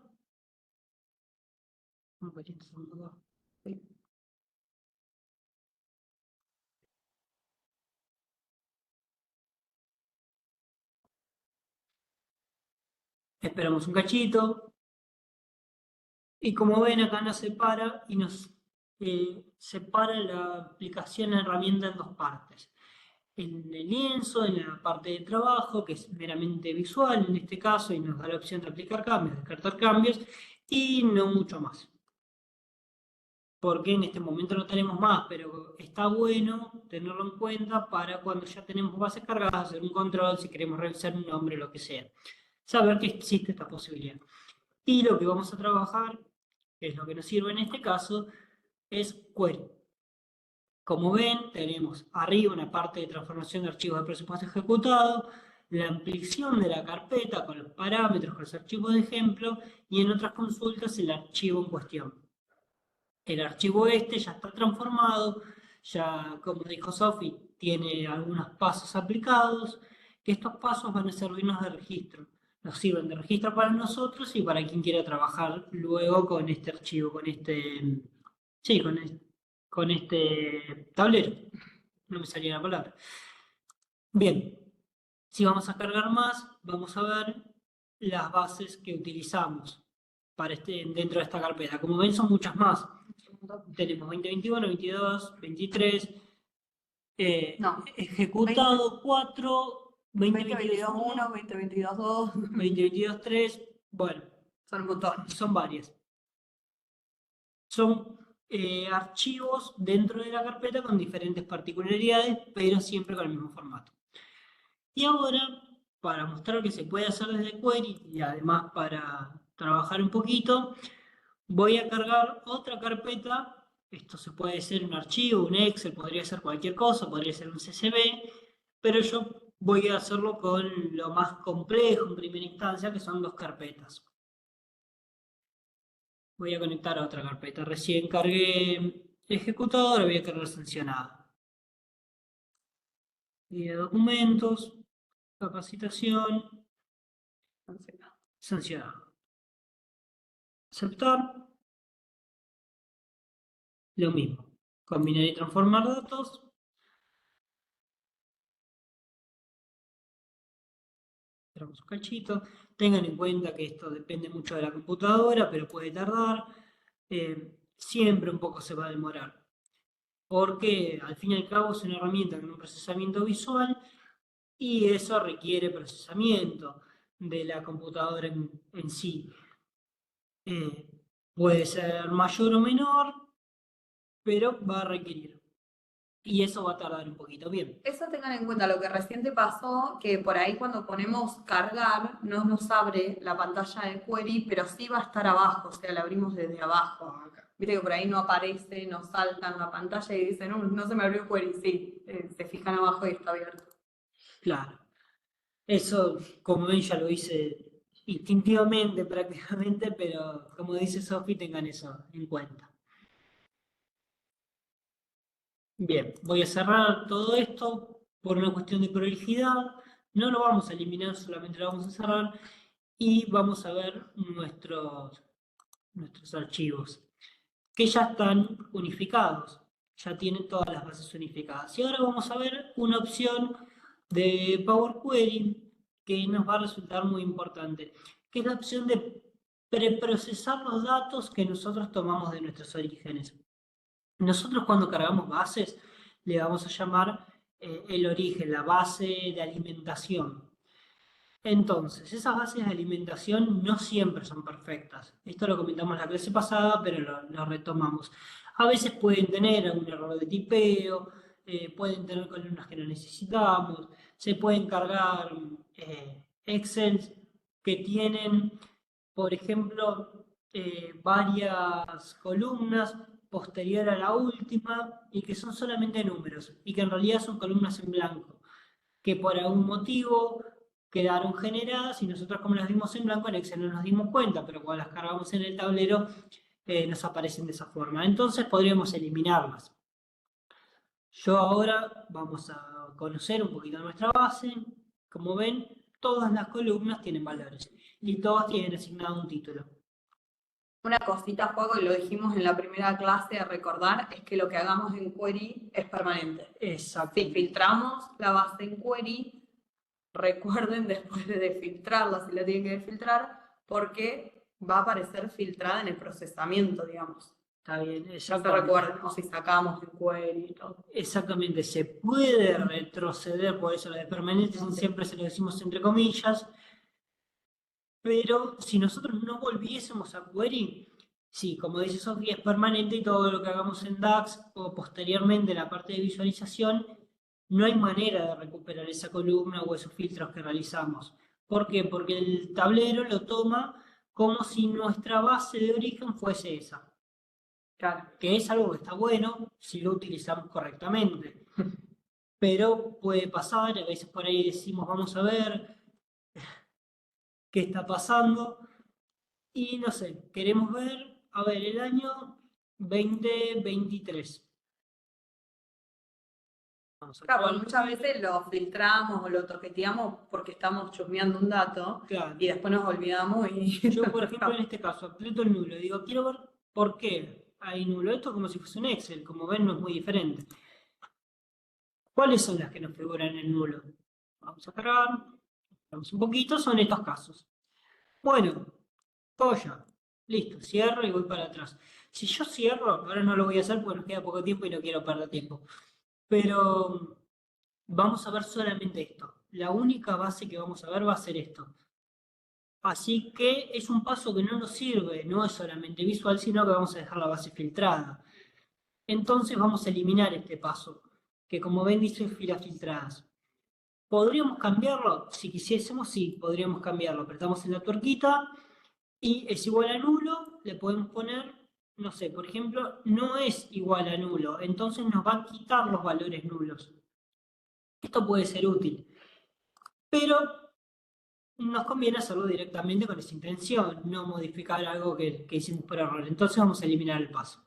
Esperamos un cachito. Y como ven, acá nos separa y nos separa la aplicación, la herramienta en dos partes. En el lienzo, en la parte de trabajo, que es meramente visual en este caso, y nos da la opción de aplicar cambios, descartar cambios, y no mucho más. Porque en este momento no tenemos más, pero está bueno tenerlo en cuenta para cuando ya tenemos bases cargadas, hacer un control, si queremos revisar un nombre, lo que sea. Saber que existe esta posibilidad. Y lo que vamos a trabajar, que es lo que nos sirve en este caso, es query. Como ven, tenemos arriba una parte de transformación de archivos de presupuesto ejecutado, la ampliación de la carpeta con los parámetros, con los archivos de ejemplo, y en otras consultas el archivo en cuestión. El archivo este ya está transformado, ya como dijo Sofi, tiene algunos pasos aplicados, que estos pasos van a servirnos de registro. Nos sirven de registro para nosotros y para quien quiera trabajar luego con este archivo, con este, sí, con este tablero. No me salía la palabra. Bien, si vamos a cargar más, vamos a ver las bases que utilizamos para dentro de esta carpeta. Como ven, son muchas más. Tenemos 2021, 22, 23, No. ejecutado 4, 2022 1, 2022 2. 2022 3. Bueno, Son un montón. Son varias. Son archivos dentro de la carpeta con diferentes particularidades, pero siempre con el mismo formato. Y ahora, para mostrar que se puede hacer desde Query y además para trabajar un poquito, voy a cargar otra carpeta. Esto se puede ser un archivo, un Excel, podría ser cualquier cosa, podría ser un CSV, pero yo voy a hacerlo con lo más complejo en primera instancia, que son dos carpetas. Voy a conectar a otra carpeta. Recién cargué ejecutador, voy a cargar sancionado. Y de documentos, capacitación, sancionado. Aceptar, lo mismo. Combinar y transformar datos. Esperamos un cachito. Tengan en cuenta que esto depende mucho de la computadora, pero puede tardar. Siempre un poco se va a demorar. Porque al fin y al cabo es una herramienta con un procesamiento visual y eso requiere procesamiento de la computadora en sí. Puede ser mayor o menor, pero va a requerir. Y eso va a tardar un poquito. Bien. Eso tengan en cuenta lo que recién te pasó, que por ahí cuando ponemos cargar no nos abre la pantalla de query, pero sí va a estar abajo, o sea, la abrimos desde abajo. Viste que por ahí no aparece, no salta en la pantalla y dicen, no se me abrió query, sí, se fijan abajo y está abierto. Claro. Eso, como ven, ya lo hice instintivamente prácticamente, pero como dice Sofi, tengan eso en cuenta. Bien, voy a cerrar todo esto por una cuestión de prolijidad. No lo vamos a eliminar, solamente lo vamos a cerrar y vamos a ver nuestros archivos, que ya están unificados, ya tienen todas las bases unificadas. Y ahora vamos a ver una opción de Power Query que nos va a resultar muy importante, que es la opción de preprocesar los datos que nosotros tomamos de nuestros orígenes. Nosotros cuando cargamos bases le vamos a llamar el origen, la base de alimentación. Entonces, esas bases de alimentación no siempre son perfectas. Esto lo comentamos la clase pasada, pero lo retomamos. A veces pueden tener algún error de tipeo, pueden tener columnas que no necesitamos, se pueden cargar Excel que tienen, por ejemplo, varias columnas posterior a la última y que son solamente números y que en realidad son columnas en blanco, que por algún motivo quedaron generadas y nosotros como las vimos en blanco en Excel no nos dimos cuenta, pero cuando las cargamos en el tablero nos aparecen de esa forma. Entonces podríamos eliminarlas. Yo ahora vamos a conocer un poquito nuestra base. Como ven, todas las columnas tienen valores y todas tienen asignado un título. Una cosita, juego, y lo dijimos en la primera clase a recordar, es que lo que hagamos en query es permanente. Exacto. Si filtramos la base en query, recuerden después de desfiltrarla, si la tienen que desfiltrar, porque va a aparecer filtrada en el procesamiento, digamos. Está bien, No se exactamente. recuerden, o si sacamos en query y todo. Exactamente, se puede retroceder, por eso lo de permanente siempre se lo decimos entre comillas, pero si nosotros no volviésemos a query, sí, como dice Sofía, es permanente y todo lo que hagamos en DAX o posteriormente en la parte de visualización, no hay manera de recuperar esa columna o esos filtros que realizamos. ¿Por qué? Porque el tablero lo toma como si nuestra base de origen fuese esa. Claro. Que es algo que está bueno si lo utilizamos correctamente. Pero puede pasar, a veces por ahí decimos, vamos a ver qué está pasando. Y no sé, queremos ver, a ver, el año 2023. Vamos a Claro, porque actualizar. muchas veces lo filtramos o lo toqueteamos porque estamos chusmeando un dato Claro. y después nos olvidamos y... Yo, por ejemplo, en este caso, aprieto el nulo, digo, quiero ver por qué hay nulo. Esto es como si fuese un Excel, como ven, no es muy diferente. ¿Cuáles son las que nos figuran en el nulo? Vamos a cargar, esperamos un poquito, son estos casos. Bueno, joya, listo, cierro y voy para atrás. Si yo cierro, ahora no lo voy a hacer porque nos queda poco tiempo y no quiero perder tiempo, pero vamos a ver solamente esto. La única base que vamos a ver va a ser esto. Así que es un paso que no nos sirve, no es solamente visual, sino que vamos a dejar la base filtrada. Entonces vamos a eliminar este paso, que como ven dice filas filtradas. ¿Podríamos cambiarlo? Si quisiésemos, sí, podríamos cambiarlo. Apretamos en la tuerquita y es igual a nulo, le podemos poner, no sé, por ejemplo, no es igual a nulo, entonces nos va a quitar los valores nulos. Esto puede ser útil, pero nos conviene hacerlo directamente con esa intención, no modificar algo que hicimos por error. Entonces vamos a eliminar el paso.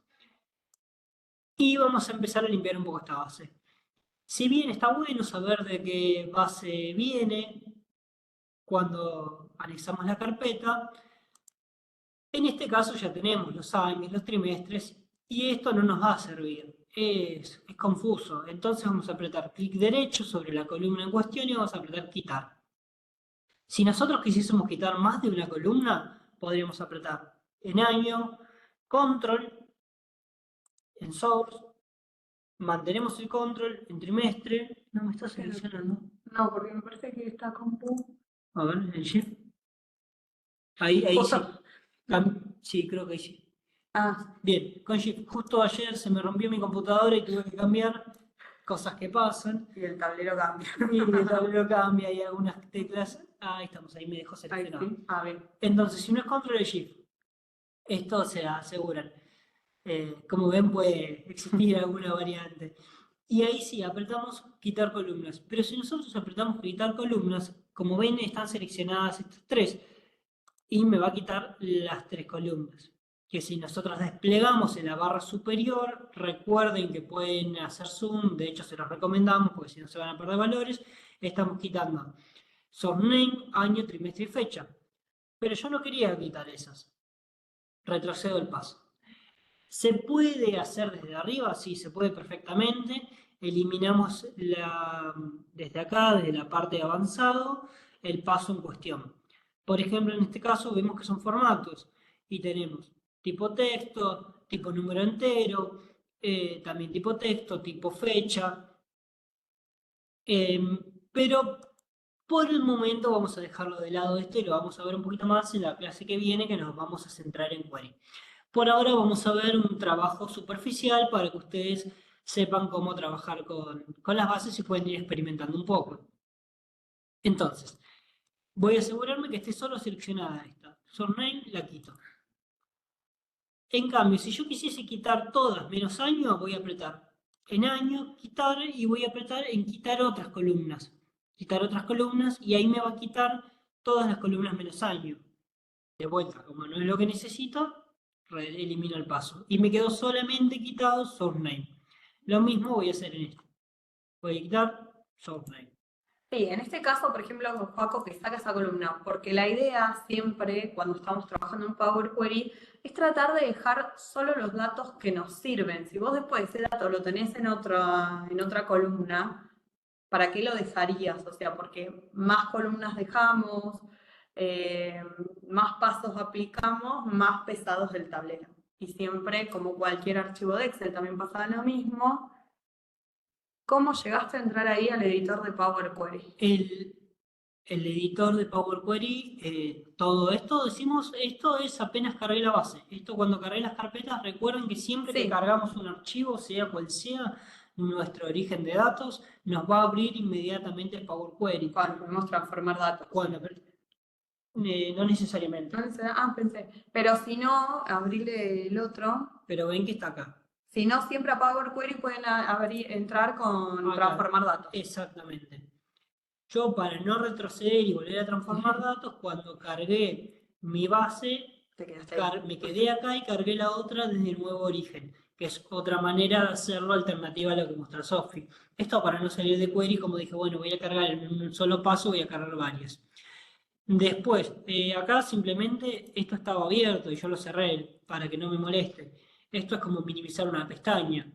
Y vamos a empezar a limpiar un poco esta base. Si bien está bueno saber de qué base viene cuando anexamos la carpeta, en este caso ya tenemos los años, los trimestres, y esto no nos va a servir. Es confuso. Entonces vamos a apretar clic derecho sobre la columna en cuestión y vamos a apretar quitar. Si nosotros quisiésemos quitar más de una columna, podríamos apretar en año, control, en source, mantenemos el control en trimestre. No me está seleccionando. No, porque me parece que esta compu. A ver, en shift. Ahí sí. Justo. Sí, creo que ahí sí. Ah, Bien, con shift. Justo ayer se me rompió mi computadora y tuve que cambiar, cosas que pasan. y el tablero cambia. Y el tablero cambia y algunas teclas. Ahí estamos, ahí me dejó Ahí seleccionado. sí. A ver. Entonces, si no es control es shift, esto se aseguran. Como ven, puede existir alguna variante. Y ahí sí, apretamos quitar columnas. Pero si nosotros apretamos quitar columnas, como ven, están seleccionadas estas tres. Y me va a quitar las tres columnas. Que si nosotros desplegamos en la barra superior, recuerden que pueden hacer zoom, de hecho se los recomendamos porque si no se van a perder valores, estamos quitando source name, año, trimestre y fecha. Pero yo no quería quitar esas. Retrocedo el paso. ¿Se puede hacer desde arriba? Sí, se puede perfectamente. Eliminamos desde acá, desde la parte de avanzado, el paso en cuestión. Por ejemplo, en este caso vemos que son formatos y tenemos tipo texto, tipo número entero, también tipo texto, tipo fecha. Pero por el momento vamos a dejarlo de lado esto y lo vamos a ver un poquito más en la clase que viene, que nos vamos a centrar en query. Por ahora vamos a ver un trabajo superficial para que ustedes sepan cómo trabajar con las bases y pueden ir experimentando un poco. Entonces, voy a asegurarme que esté solo seleccionada esta. Source name la quito. En cambio, si yo quisiese quitar todas menos año, voy a apretar en año, quitar, y voy a apretar en quitar otras columnas. Quitar otras columnas y ahí me va a quitar todas las columnas menos año. De vuelta, como no es lo que necesito, elimino el paso. Y me quedó solamente quitado source name. Lo mismo voy a hacer en este. Voy a quitar source name. Sí, en este caso, por ejemplo, con Joaco que saca esa columna, porque la idea siempre, cuando estamos trabajando en Power Query, es tratar de dejar solo los datos que nos sirven. Si vos después ese dato lo tenés en otra columna, ¿para qué lo dejarías? O sea, porque más columnas dejamos, eh, más pasos aplicamos, más pesados el tablero. Y siempre, como cualquier archivo de Excel, también pasa lo mismo. ¿Cómo llegaste a entrar ahí al editor de Power Query? El editor de Power Query, todo esto, decimos, esto es apenas cargué la base. Esto cuando cargué las carpetas, recuerden que siempre que Sí, cargamos un archivo, sea cual sea nuestro origen de datos, nos va a abrir inmediatamente Power Query. cuando podemos transformar datos. Cuando, no necesariamente, Pensé. Pero si no, abrirle el otro. pero ven que está acá. Si no, siempre a Power Query pueden entrar con Acá. transformar datos. Exactamente. Yo para no retroceder y volver a transformar datos, cuando cargué mi base, Te quedaste ahí. me quedé acá y cargué la otra desde el nuevo origen, que es otra manera de hacerlo alternativa a lo que muestra Sophie. Esto para no salir de query, como dije, bueno, voy a cargar en un solo paso, voy a cargar varias. Después, acá simplemente esto estaba abierto y yo lo cerré para que no me moleste. Esto es como minimizar una pestaña.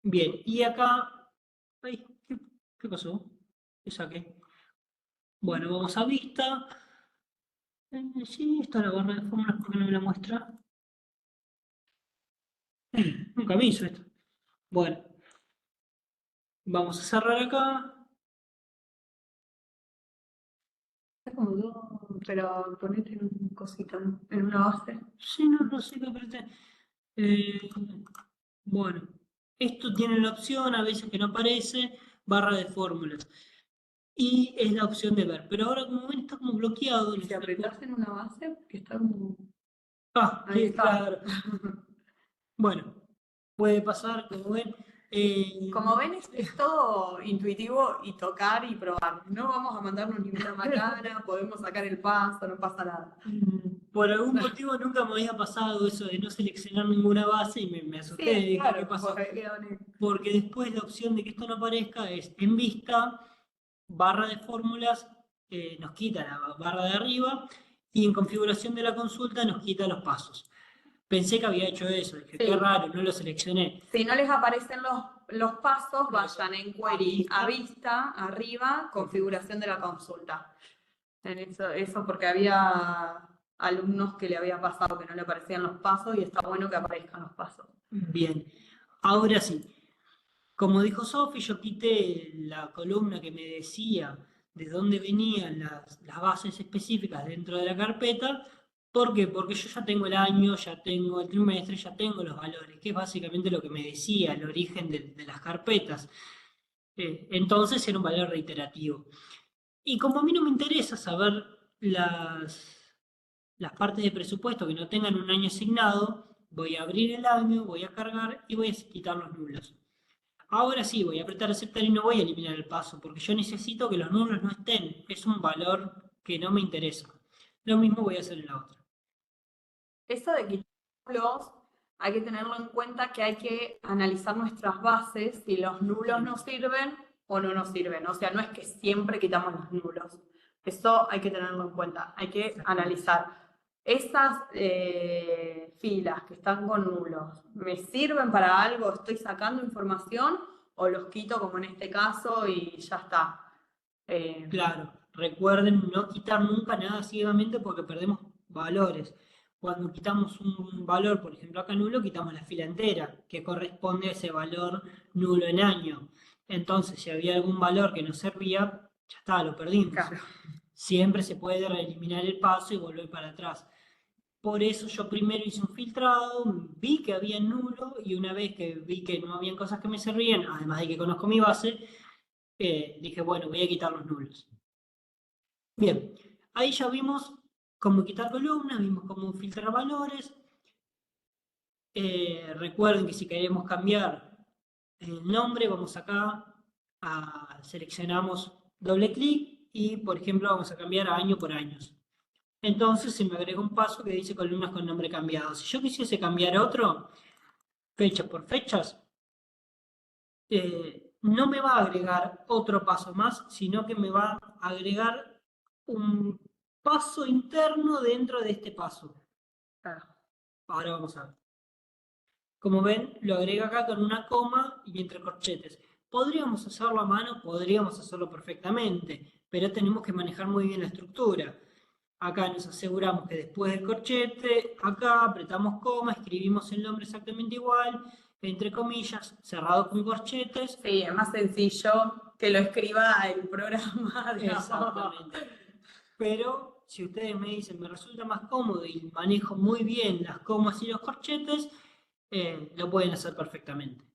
Bien, y acá... Ay, ¿qué pasó? ¿Qué saqué? Bueno, vamos a vista. Sí, esto es la barra de fórmulas, ¿por qué no me la muestra? Nunca me hizo esto. Bueno, vamos a cerrar acá. Es como yo, pero ponete en un cosito, en una base. Sí, no sé qué apreté. Eh, bueno, esto tiene la opción, a veces que no aparece, barra de fórmulas. Y es la opción de ver. Pero ahora como ven está como bloqueado. Y si apretás en una base, que está como. Ah, Ahí qué está. claro. Bueno, puede pasar, como ven. Como ven, es todo intuitivo y tocar y probar. No vamos a mandarnos ninguna macana, podemos sacar el paso, no pasa nada. Por algún motivo nunca me había pasado eso de no seleccionar ninguna base y me asusté, Sí, dije, ¿qué claro, pasó? porque Porque después la opción de que esto no aparezca es en vista, barra de fórmulas, nos quita la barra de arriba y en configuración de la consulta nos quita los pasos. Pensé que había hecho eso, dije, qué sí, raro, no lo seleccioné. si no les aparecen los pasos, vayan en A query a vista, vista, arriba, configuración. configuración de la consulta. En eso porque había alumnos que le había pasado que no le aparecían los pasos y está bueno que aparezcan los pasos. Bien, ahora sí. Como dijo Sofi, yo quité la columna que me decía de dónde venían las bases específicas dentro de la carpeta. ¿Por qué? Porque yo ya tengo el año, ya tengo el trimestre, ya tengo los valores, que es básicamente lo que me decía, el origen de las carpetas. Entonces era un valor reiterativo. Y como a mí no me interesa saber las partes de presupuesto que no tengan un año asignado, voy a abrir el año, voy a cargar y voy a quitar los nulos. Ahora sí, voy a apretar aceptar y no voy a eliminar el paso, porque yo necesito que los nulos no estén. Es un valor que no me interesa. Lo mismo voy a hacer en la otra. Eso de quitarlos, hay que tenerlo en cuenta que hay que analizar nuestras bases, si los nulos nos sirven o no nos sirven. O sea, no es que siempre quitamos los nulos. Eso hay que tenerlo en cuenta. Hay que analizar. Esas filas que están con nulos, ¿me sirven para algo? ¿Estoy sacando información o los quito como en este caso y ya está? Eh, Claro, recuerden no quitar nunca nada ciegamente porque perdemos valores. Cuando quitamos un valor, por ejemplo acá nulo, quitamos la fila entera, que corresponde a ese valor nulo en año. Entonces, si había algún valor que no servía, ya está, lo perdimos. claro. Siempre se puede reeliminar el paso y volver para atrás. Por eso yo primero hice un filtrado, vi que había nulo y una vez que vi que no habían cosas que me servían, además de que conozco mi base, dije, bueno, voy a quitar los nulos. Bien, ahí ya vimos cómo quitar columnas, vimos cómo filtrar valores. Recuerden que si queremos cambiar el nombre, vamos acá, seleccionamos doble clic y, por ejemplo, vamos a cambiar a año por años. Entonces se me agrega un paso que dice columnas con nombre cambiado. Si yo quisiese cambiar otro, fecha por fechas, no me va a agregar otro paso más, sino que me va a agregar un paso interno dentro de este paso. Claro. Ahora vamos a ver. Como ven, lo agrega acá con una coma y entre corchetes. Podríamos hacerlo a mano, podríamos hacerlo perfectamente, pero tenemos que manejar muy bien la estructura. Acá nos aseguramos que después del corchete, acá apretamos coma, escribimos el nombre exactamente igual, entre comillas, cerrado con corchetes. Sí, es más sencillo que lo escriba el programa, digamos. Exactamente. Pero si ustedes me dicen, me resulta más cómodo y manejo muy bien las comas y los corchetes, lo pueden hacer perfectamente.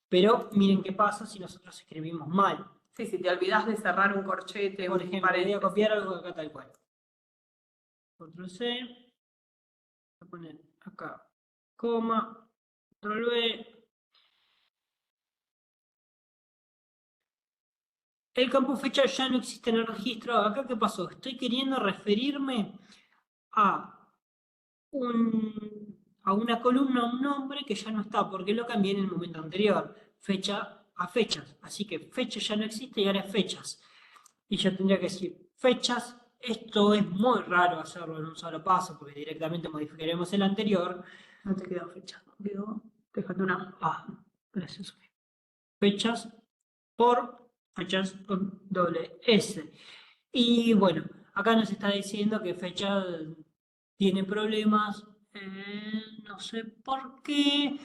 Pero miren qué pasa si nosotros escribimos mal. Sí, si te olvidas de cerrar un corchete, Por un ejemplo, voy a paréntesis. copiar algo de acá tal cual. Control C, voy a poner acá, coma, Control V. El campo fecha ya no existe en el registro. Acá, ¿qué pasó? Estoy queriendo referirme a, a una columna, un nombre que ya no está, porque lo cambié en el momento anterior. Fecha a fechas. Así que fecha ya no existe y ahora es fechas. Y yo tendría que decir fechas. Esto es muy raro hacerlo en un solo paso, porque directamente modificaremos el anterior. No te quedó fecha, quedó, te faltó una. Ah, gracias. Fechas por fechas con doble S. Y bueno, acá nos está diciendo que fecha tiene problemas, no sé por qué,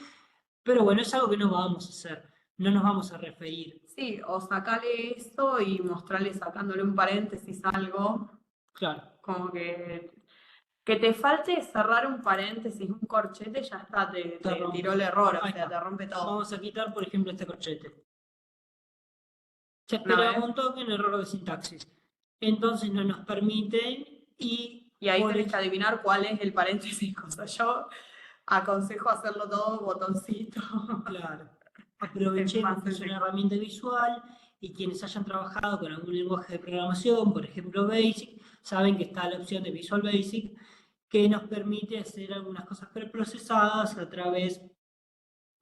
pero bueno, es algo que no vamos a hacer, no nos vamos a referir sí, o sacale eso y mostrarle sacándole un paréntesis algo, Claro, como que te falte cerrar un paréntesis, un corchete, ya está, te te tiró rompe. el error, o Ahí sea, está. te rompe todo. Vamos a quitar, por ejemplo, este corchete. Se ¿No esperaba ves? un token, error de sintaxis. Entonces no nos permite y Y ahí por tenés que adivinar cuál es el paréntesis, cosa. Yo aconsejo hacerlo todo botoncito. claro, Es aprovechemos más que es una sencillo. herramienta visual y quienes hayan trabajado con algún lenguaje de programación, por ejemplo Basic, saben que está la opción de Visual Basic que nos permite hacer algunas cosas preprocesadas a través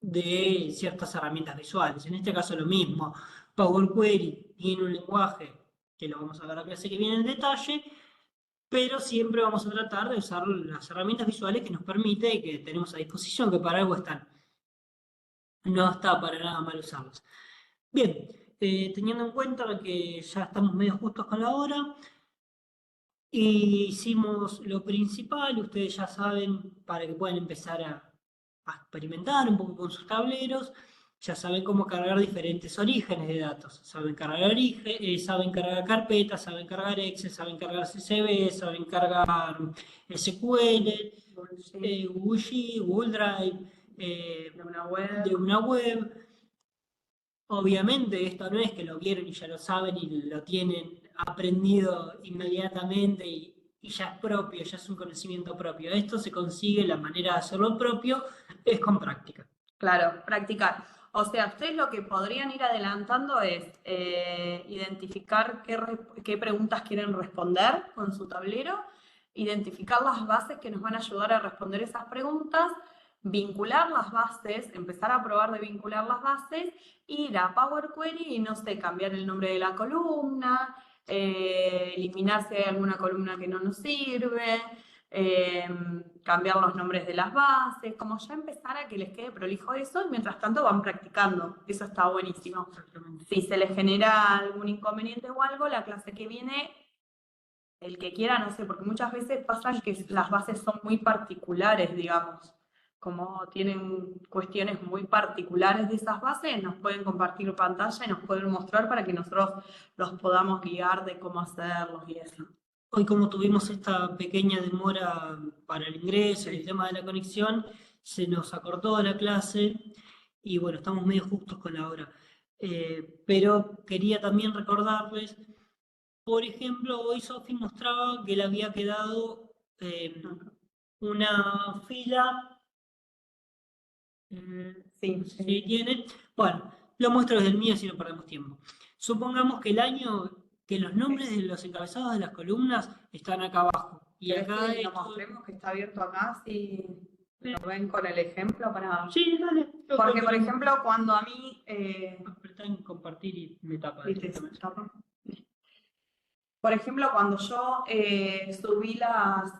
de ciertas herramientas visuales. En este caso lo mismo, Power Query tiene un lenguaje que lo vamos a ver en la clase que viene en detalle, pero siempre vamos a tratar de usar las herramientas visuales que nos permite y que tenemos a disposición, que para algo están. No está para nada mal usarlas. Bien, teniendo en cuenta que ya estamos medio justos con la hora, y hicimos lo principal, ustedes ya saben, para que puedan empezar a experimentar un poco con sus tableros, ya saben cómo cargar diferentes orígenes de datos. Saben cargar saben cargar carpetas, saben cargar Excel, saben cargar CSV, saben cargar SQL, Google Sheet, Google Drive, De una web. de una web. Obviamente esto no es que lo vieron y ya lo saben y lo tienen aprendido inmediatamente y ya es propio, ya es un conocimiento propio. Esto se consigue, la manera de hacerlo propio es con práctica. Claro, practicar. O sea, ustedes lo que podrían ir adelantando es identificar qué preguntas quieren responder con su tablero, identificar las bases que nos van a ayudar a responder esas preguntas, vincular las bases, empezar a probar de vincular las bases, ir a Power Query y no sé, cambiar el nombre de la columna, eliminar si hay alguna columna que no nos sirve, cambiar los nombres de las bases, como ya empezar a que les quede prolijo eso y mientras tanto van practicando. Eso está buenísimo. Exactamente. Si se les genera algún inconveniente o algo, la clase que viene, el que quiera, no sé, porque muchas veces pasan que las bases son muy particulares, digamos. Como tienen cuestiones muy particulares de esas bases, nos pueden compartir pantalla y nos pueden mostrar para que nosotros los podamos guiar de cómo hacerlos y eso. Hoy como tuvimos esta pequeña demora para el ingreso y el Sí. tema de la conexión, se nos acortó la clase y bueno, estamos medio justos con la hora. Pero quería también recordarles. Por ejemplo, hoy Sofi mostraba que le había quedado una fila, Sí, no sé si tiene. Bueno, lo muestro desde el mío si no perdemos tiempo. Supongamos que el año, que los nombres de los encabezados de las columnas están acá abajo. Y ¿Querés acá que lo esto. mostremos que está abierto acá? Si lo ven con el ejemplo para... Sí, dale. Porque, por ejemplo, cuando a mí... Apretá en compartir y me tapa ¿viste? directamente. Por ejemplo, cuando yo subí las...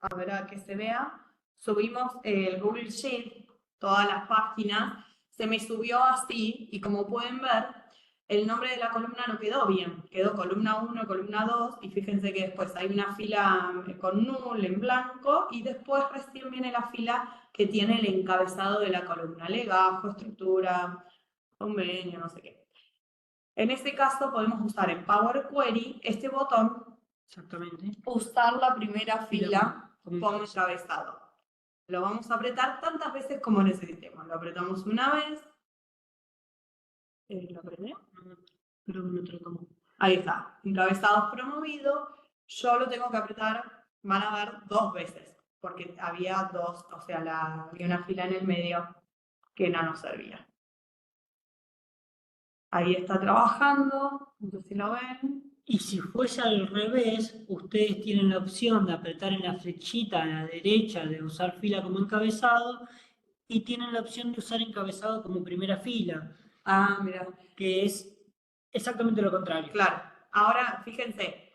A ver, a que se vea. Subimos el Google Sheet, todas las páginas. Se me subió así y como pueden ver, el nombre de la columna no quedó bien. Quedó columna 1, columna 2 y fíjense que después hay una fila con null en blanco y después recién viene la fila que tiene el encabezado de la columna, legajo, estructura, convenio, no sé qué. En este caso podemos usar en Power Query este botón, Exactamente. usar la primera fila Como como encabezado. encabezado. Lo vamos a apretar tantas veces como necesitemos. Lo apretamos una vez. ¿Lo apreté? Creo que no tratamos. Ahí está. Encabezados promovido. Yo lo tengo que apretar, van a ver, 2 veces. Porque había dos, o sea, había una fila en el medio que no nos servía. Ahí está trabajando. No sé si lo ven. Y si fuese al revés, ustedes tienen la opción de apretar en la flechita a la derecha de usar fila como encabezado y tienen la opción de usar encabezado como primera fila, Ah, mira. que es exactamente lo contrario. Claro. Ahora, fíjense,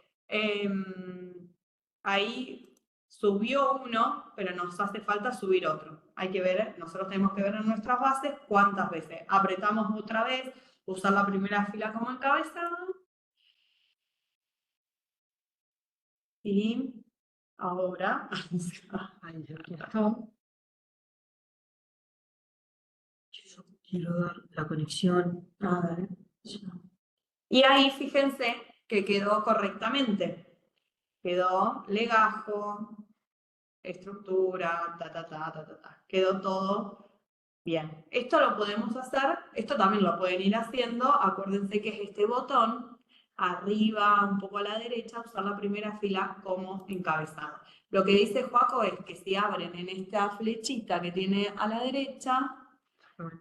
ahí subió uno, pero nos hace falta subir otro. Hay que ver, nosotros tenemos que ver en nuestras bases cuántas veces. Apretamos otra vez, usar la primera fila como encabezado. Y ahora, Ahí ya está. quiero dar la conexión. A ver. Y ahí fíjense que quedó correctamente. Quedó legajo, estructura, Quedó todo bien. Esto lo podemos hacer, esto también lo pueden ir haciendo. Acuérdense que es este botón, arriba, un poco a la derecha, usar la primera fila como encabezado. Lo que dice Joaco es que si abren en esta flechita que tiene a la derecha,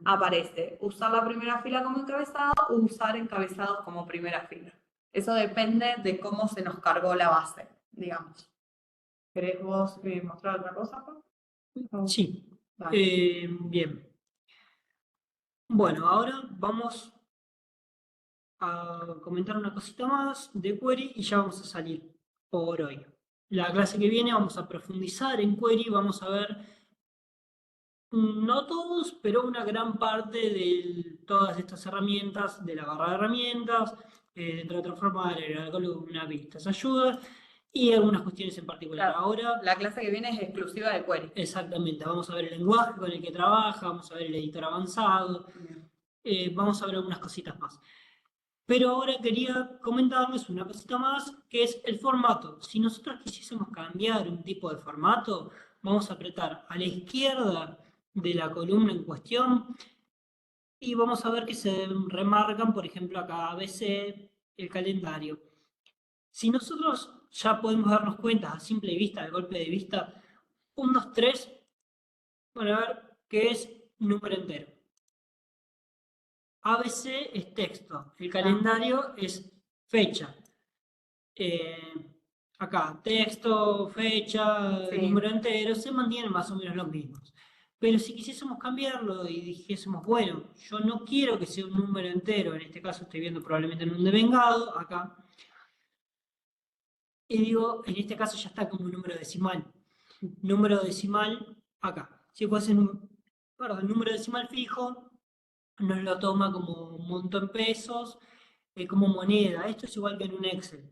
aparece usar la primera fila como encabezado o usar encabezados como primera fila. Eso depende de cómo se nos cargó la base, digamos. ¿Querés vos mostrar otra cosa, Juan? Sí, Vale. bien. Bueno, ahora vamos a comentar una cosita más de query y ya vamos a salir por hoy. La clase que viene vamos a profundizar en query, vamos a ver, no todos, pero una gran parte de todas estas herramientas, de la barra de herramientas, de transformar, agregar columnas, vistas, ayudas y algunas cuestiones en particular. Claro, Ahora, la clase que viene es exclusiva de query. exactamente, vamos a ver el lenguaje con el que trabaja, vamos a ver el editor avanzado, vamos a ver algunas cositas más. Pero ahora quería comentarles una cosita más, que es el formato. Si nosotros quisiésemos cambiar un tipo de formato, vamos a apretar a la izquierda de la columna en cuestión y vamos a ver que se remarcan, por ejemplo, acá ABC, el calendario. Si nosotros ya podemos darnos cuenta a simple vista, al golpe de vista, 1, 2, 3, van a ver que es número entero. ABC es texto, el calendario es fecha. Acá, texto, fecha, Sí. número entero, se mantienen más o menos los mismos. Pero si quisiésemos cambiarlo y dijésemos, bueno, yo no quiero que sea un número entero, en este caso estoy viendo probablemente en un devengado, acá, y digo, en este caso ya está como un número decimal. Número decimal, acá. Si fuese número decimal fijo, nos lo toma como un monto en pesos, como moneda. Esto es igual que en un Excel.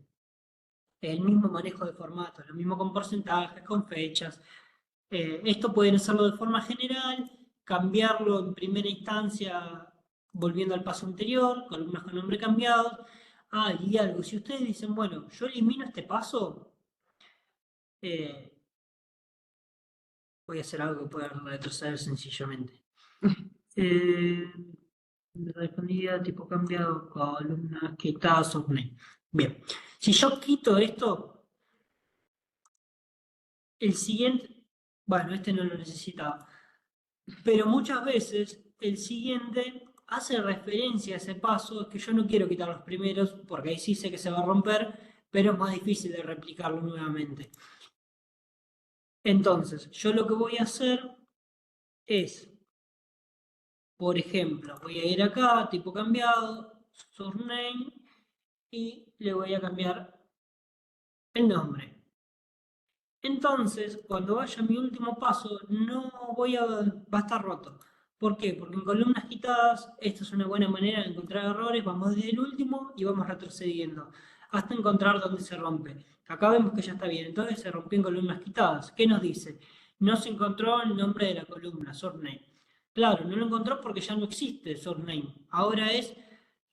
El mismo manejo de formatos, lo mismo con porcentajes, con fechas. Esto pueden hacerlo de forma general, cambiarlo en primera instancia volviendo al paso anterior, columnas con nombre cambiados. Ah, y algo, si ustedes dicen, bueno, yo elimino este paso, eh, voy a hacer algo que pueda retroceder sencillamente. Respondida, tipo cambiado, columnas, quitadas, subnet. Bien, si yo quito esto, el siguiente, bueno, este no lo necesitaba, pero muchas veces el siguiente hace referencia a ese paso, que yo no quiero quitar los primeros, porque ahí sí sé que se va a romper, pero es más difícil de replicarlo nuevamente. Entonces, yo lo que voy a hacer es, por ejemplo, voy a ir acá, tipo cambiado, source name, y le voy a cambiar el nombre. Entonces, cuando vaya a mi último paso, va a estar roto. ¿Por qué? Porque en columnas quitadas, esto es una buena manera de encontrar errores, vamos desde el último y vamos retrocediendo hasta encontrar dónde se rompe. Acá vemos que ya está bien, entonces se rompió en columnas quitadas. ¿Qué nos dice? No se encontró el nombre de la columna, source name. Claro, no lo encontró porque ya no existe source name. Ahora es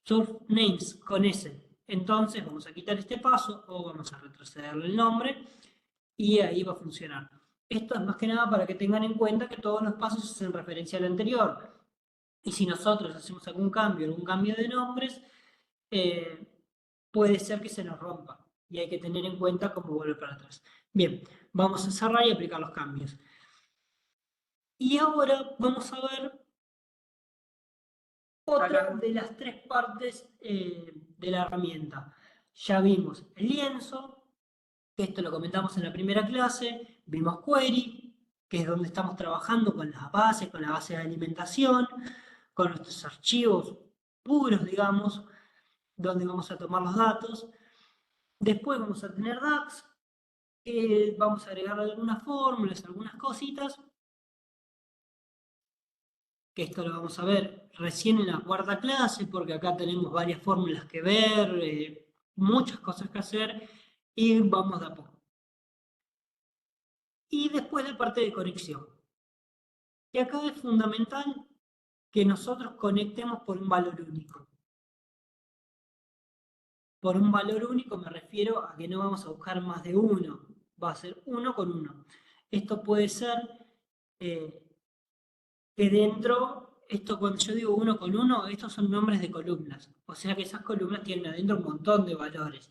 source names con S. Entonces vamos a quitar este paso o vamos a retrocederle el nombre y ahí va a funcionar. Esto es más que nada para que tengan en cuenta que todos los pasos hacen referencia al anterior. Y si nosotros hacemos algún cambio de nombres, eh, puede ser que se nos rompa. Y hay que tener en cuenta cómo vuelve para atrás. Bien, vamos a cerrar y aplicar los cambios. Y ahora vamos a ver otra de las tres partes de la herramienta. Ya vimos el lienzo, que esto lo comentamos en la primera clase, vimos query, que es donde estamos trabajando con las bases, con la base de alimentación, con nuestros archivos puros, digamos, donde vamos a tomar los datos. Después vamos a tener DAX, vamos a agregar algunas fórmulas, algunas cositas, que esto lo vamos a ver recién en la cuarta clase, porque acá tenemos varias fórmulas que ver, muchas cosas que hacer, y vamos de a poco. Y después la parte de conexión. Y acá es fundamental que nosotros conectemos por un valor único. Por un valor único me refiero a que no vamos a buscar más de uno, va a ser uno con uno. Esto puede ser que esto cuando yo digo uno con uno, estos son nombres de columnas. O sea que esas columnas tienen adentro un montón de valores.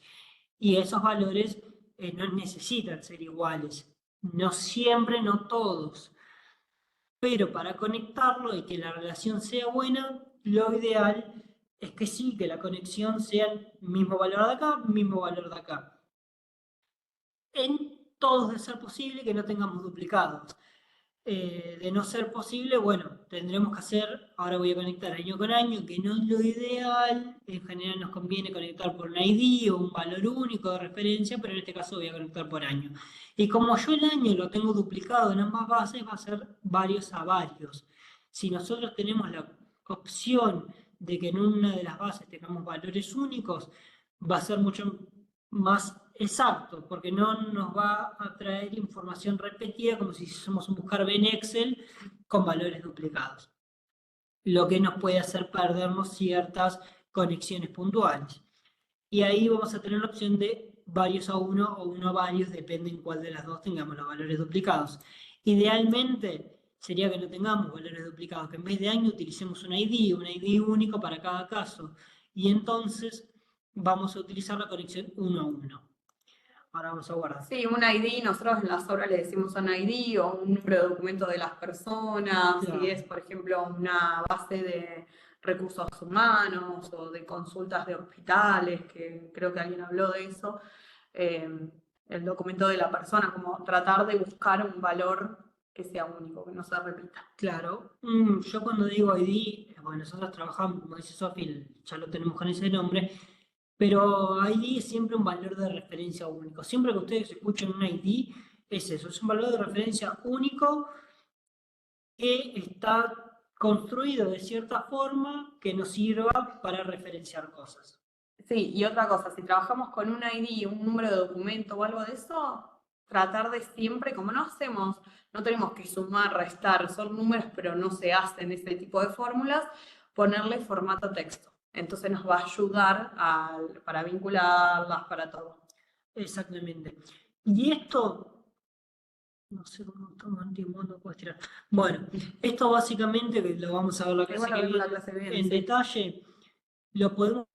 Y esos valores no necesitan ser iguales. No siempre, no todos. Pero para conectarlo y que la relación sea buena, lo ideal es que sí, que la conexión sea el mismo valor de acá, mismo valor de acá. En todos de ser posible que no tengamos duplicados. De no ser posible, bueno, tendremos que hacer, ahora voy a conectar año con año, que no es lo ideal, en general nos conviene conectar por un ID o un valor único de referencia, pero en este caso voy a conectar por año. Y como yo el año lo tengo duplicado en ambas bases, va a ser varios a varios. Si nosotros tenemos la opción de que en una de las bases tengamos valores únicos, va a ser mucho más exacto, porque no nos va a traer información repetida como si hiciésemos un buscar en Excel con valores duplicados, lo que nos puede hacer perdernos ciertas conexiones puntuales. Y ahí vamos a tener la opción de varios a uno o uno a varios, depende en cuál de las dos tengamos los valores duplicados. Idealmente sería que no tengamos valores duplicados, que en vez de año utilicemos un ID único para cada caso, y entonces vamos a utilizar la conexión uno a uno. Ahora vamos a guardar. Sí, un ID, nosotros en las obras le decimos un ID o un número de documento de las personas, Claro. si es, por ejemplo, una base de recursos humanos o de consultas de hospitales, que creo que alguien habló de eso, el documento de la persona, como tratar de buscar un valor que sea único, que no se repita. Claro, yo cuando digo ID, bueno, nosotros trabajamos, como dice Sofi, ya lo tenemos con ese nombre, pero ID es siempre un valor de referencia único. Siempre que ustedes escuchen un ID, es eso, es un valor de referencia único que está construido de cierta forma que nos sirva para referenciar cosas. Sí, y otra cosa, si trabajamos con un ID, un número de documento o algo de eso, tratar de siempre, como no hacemos, no tenemos que sumar, restar, son números, pero no se hacen ese tipo de fórmulas, ponerle formato texto. Entonces nos va a ayudar para vincularlas, para todo. Exactamente. Y esto, no sé cómo toma el tiempo, no puedo estirar. Bueno, esto básicamente, que lo vamos a ver la clase Igual que lo vemos la viene clase que viene, en sí. detalle, lo podemos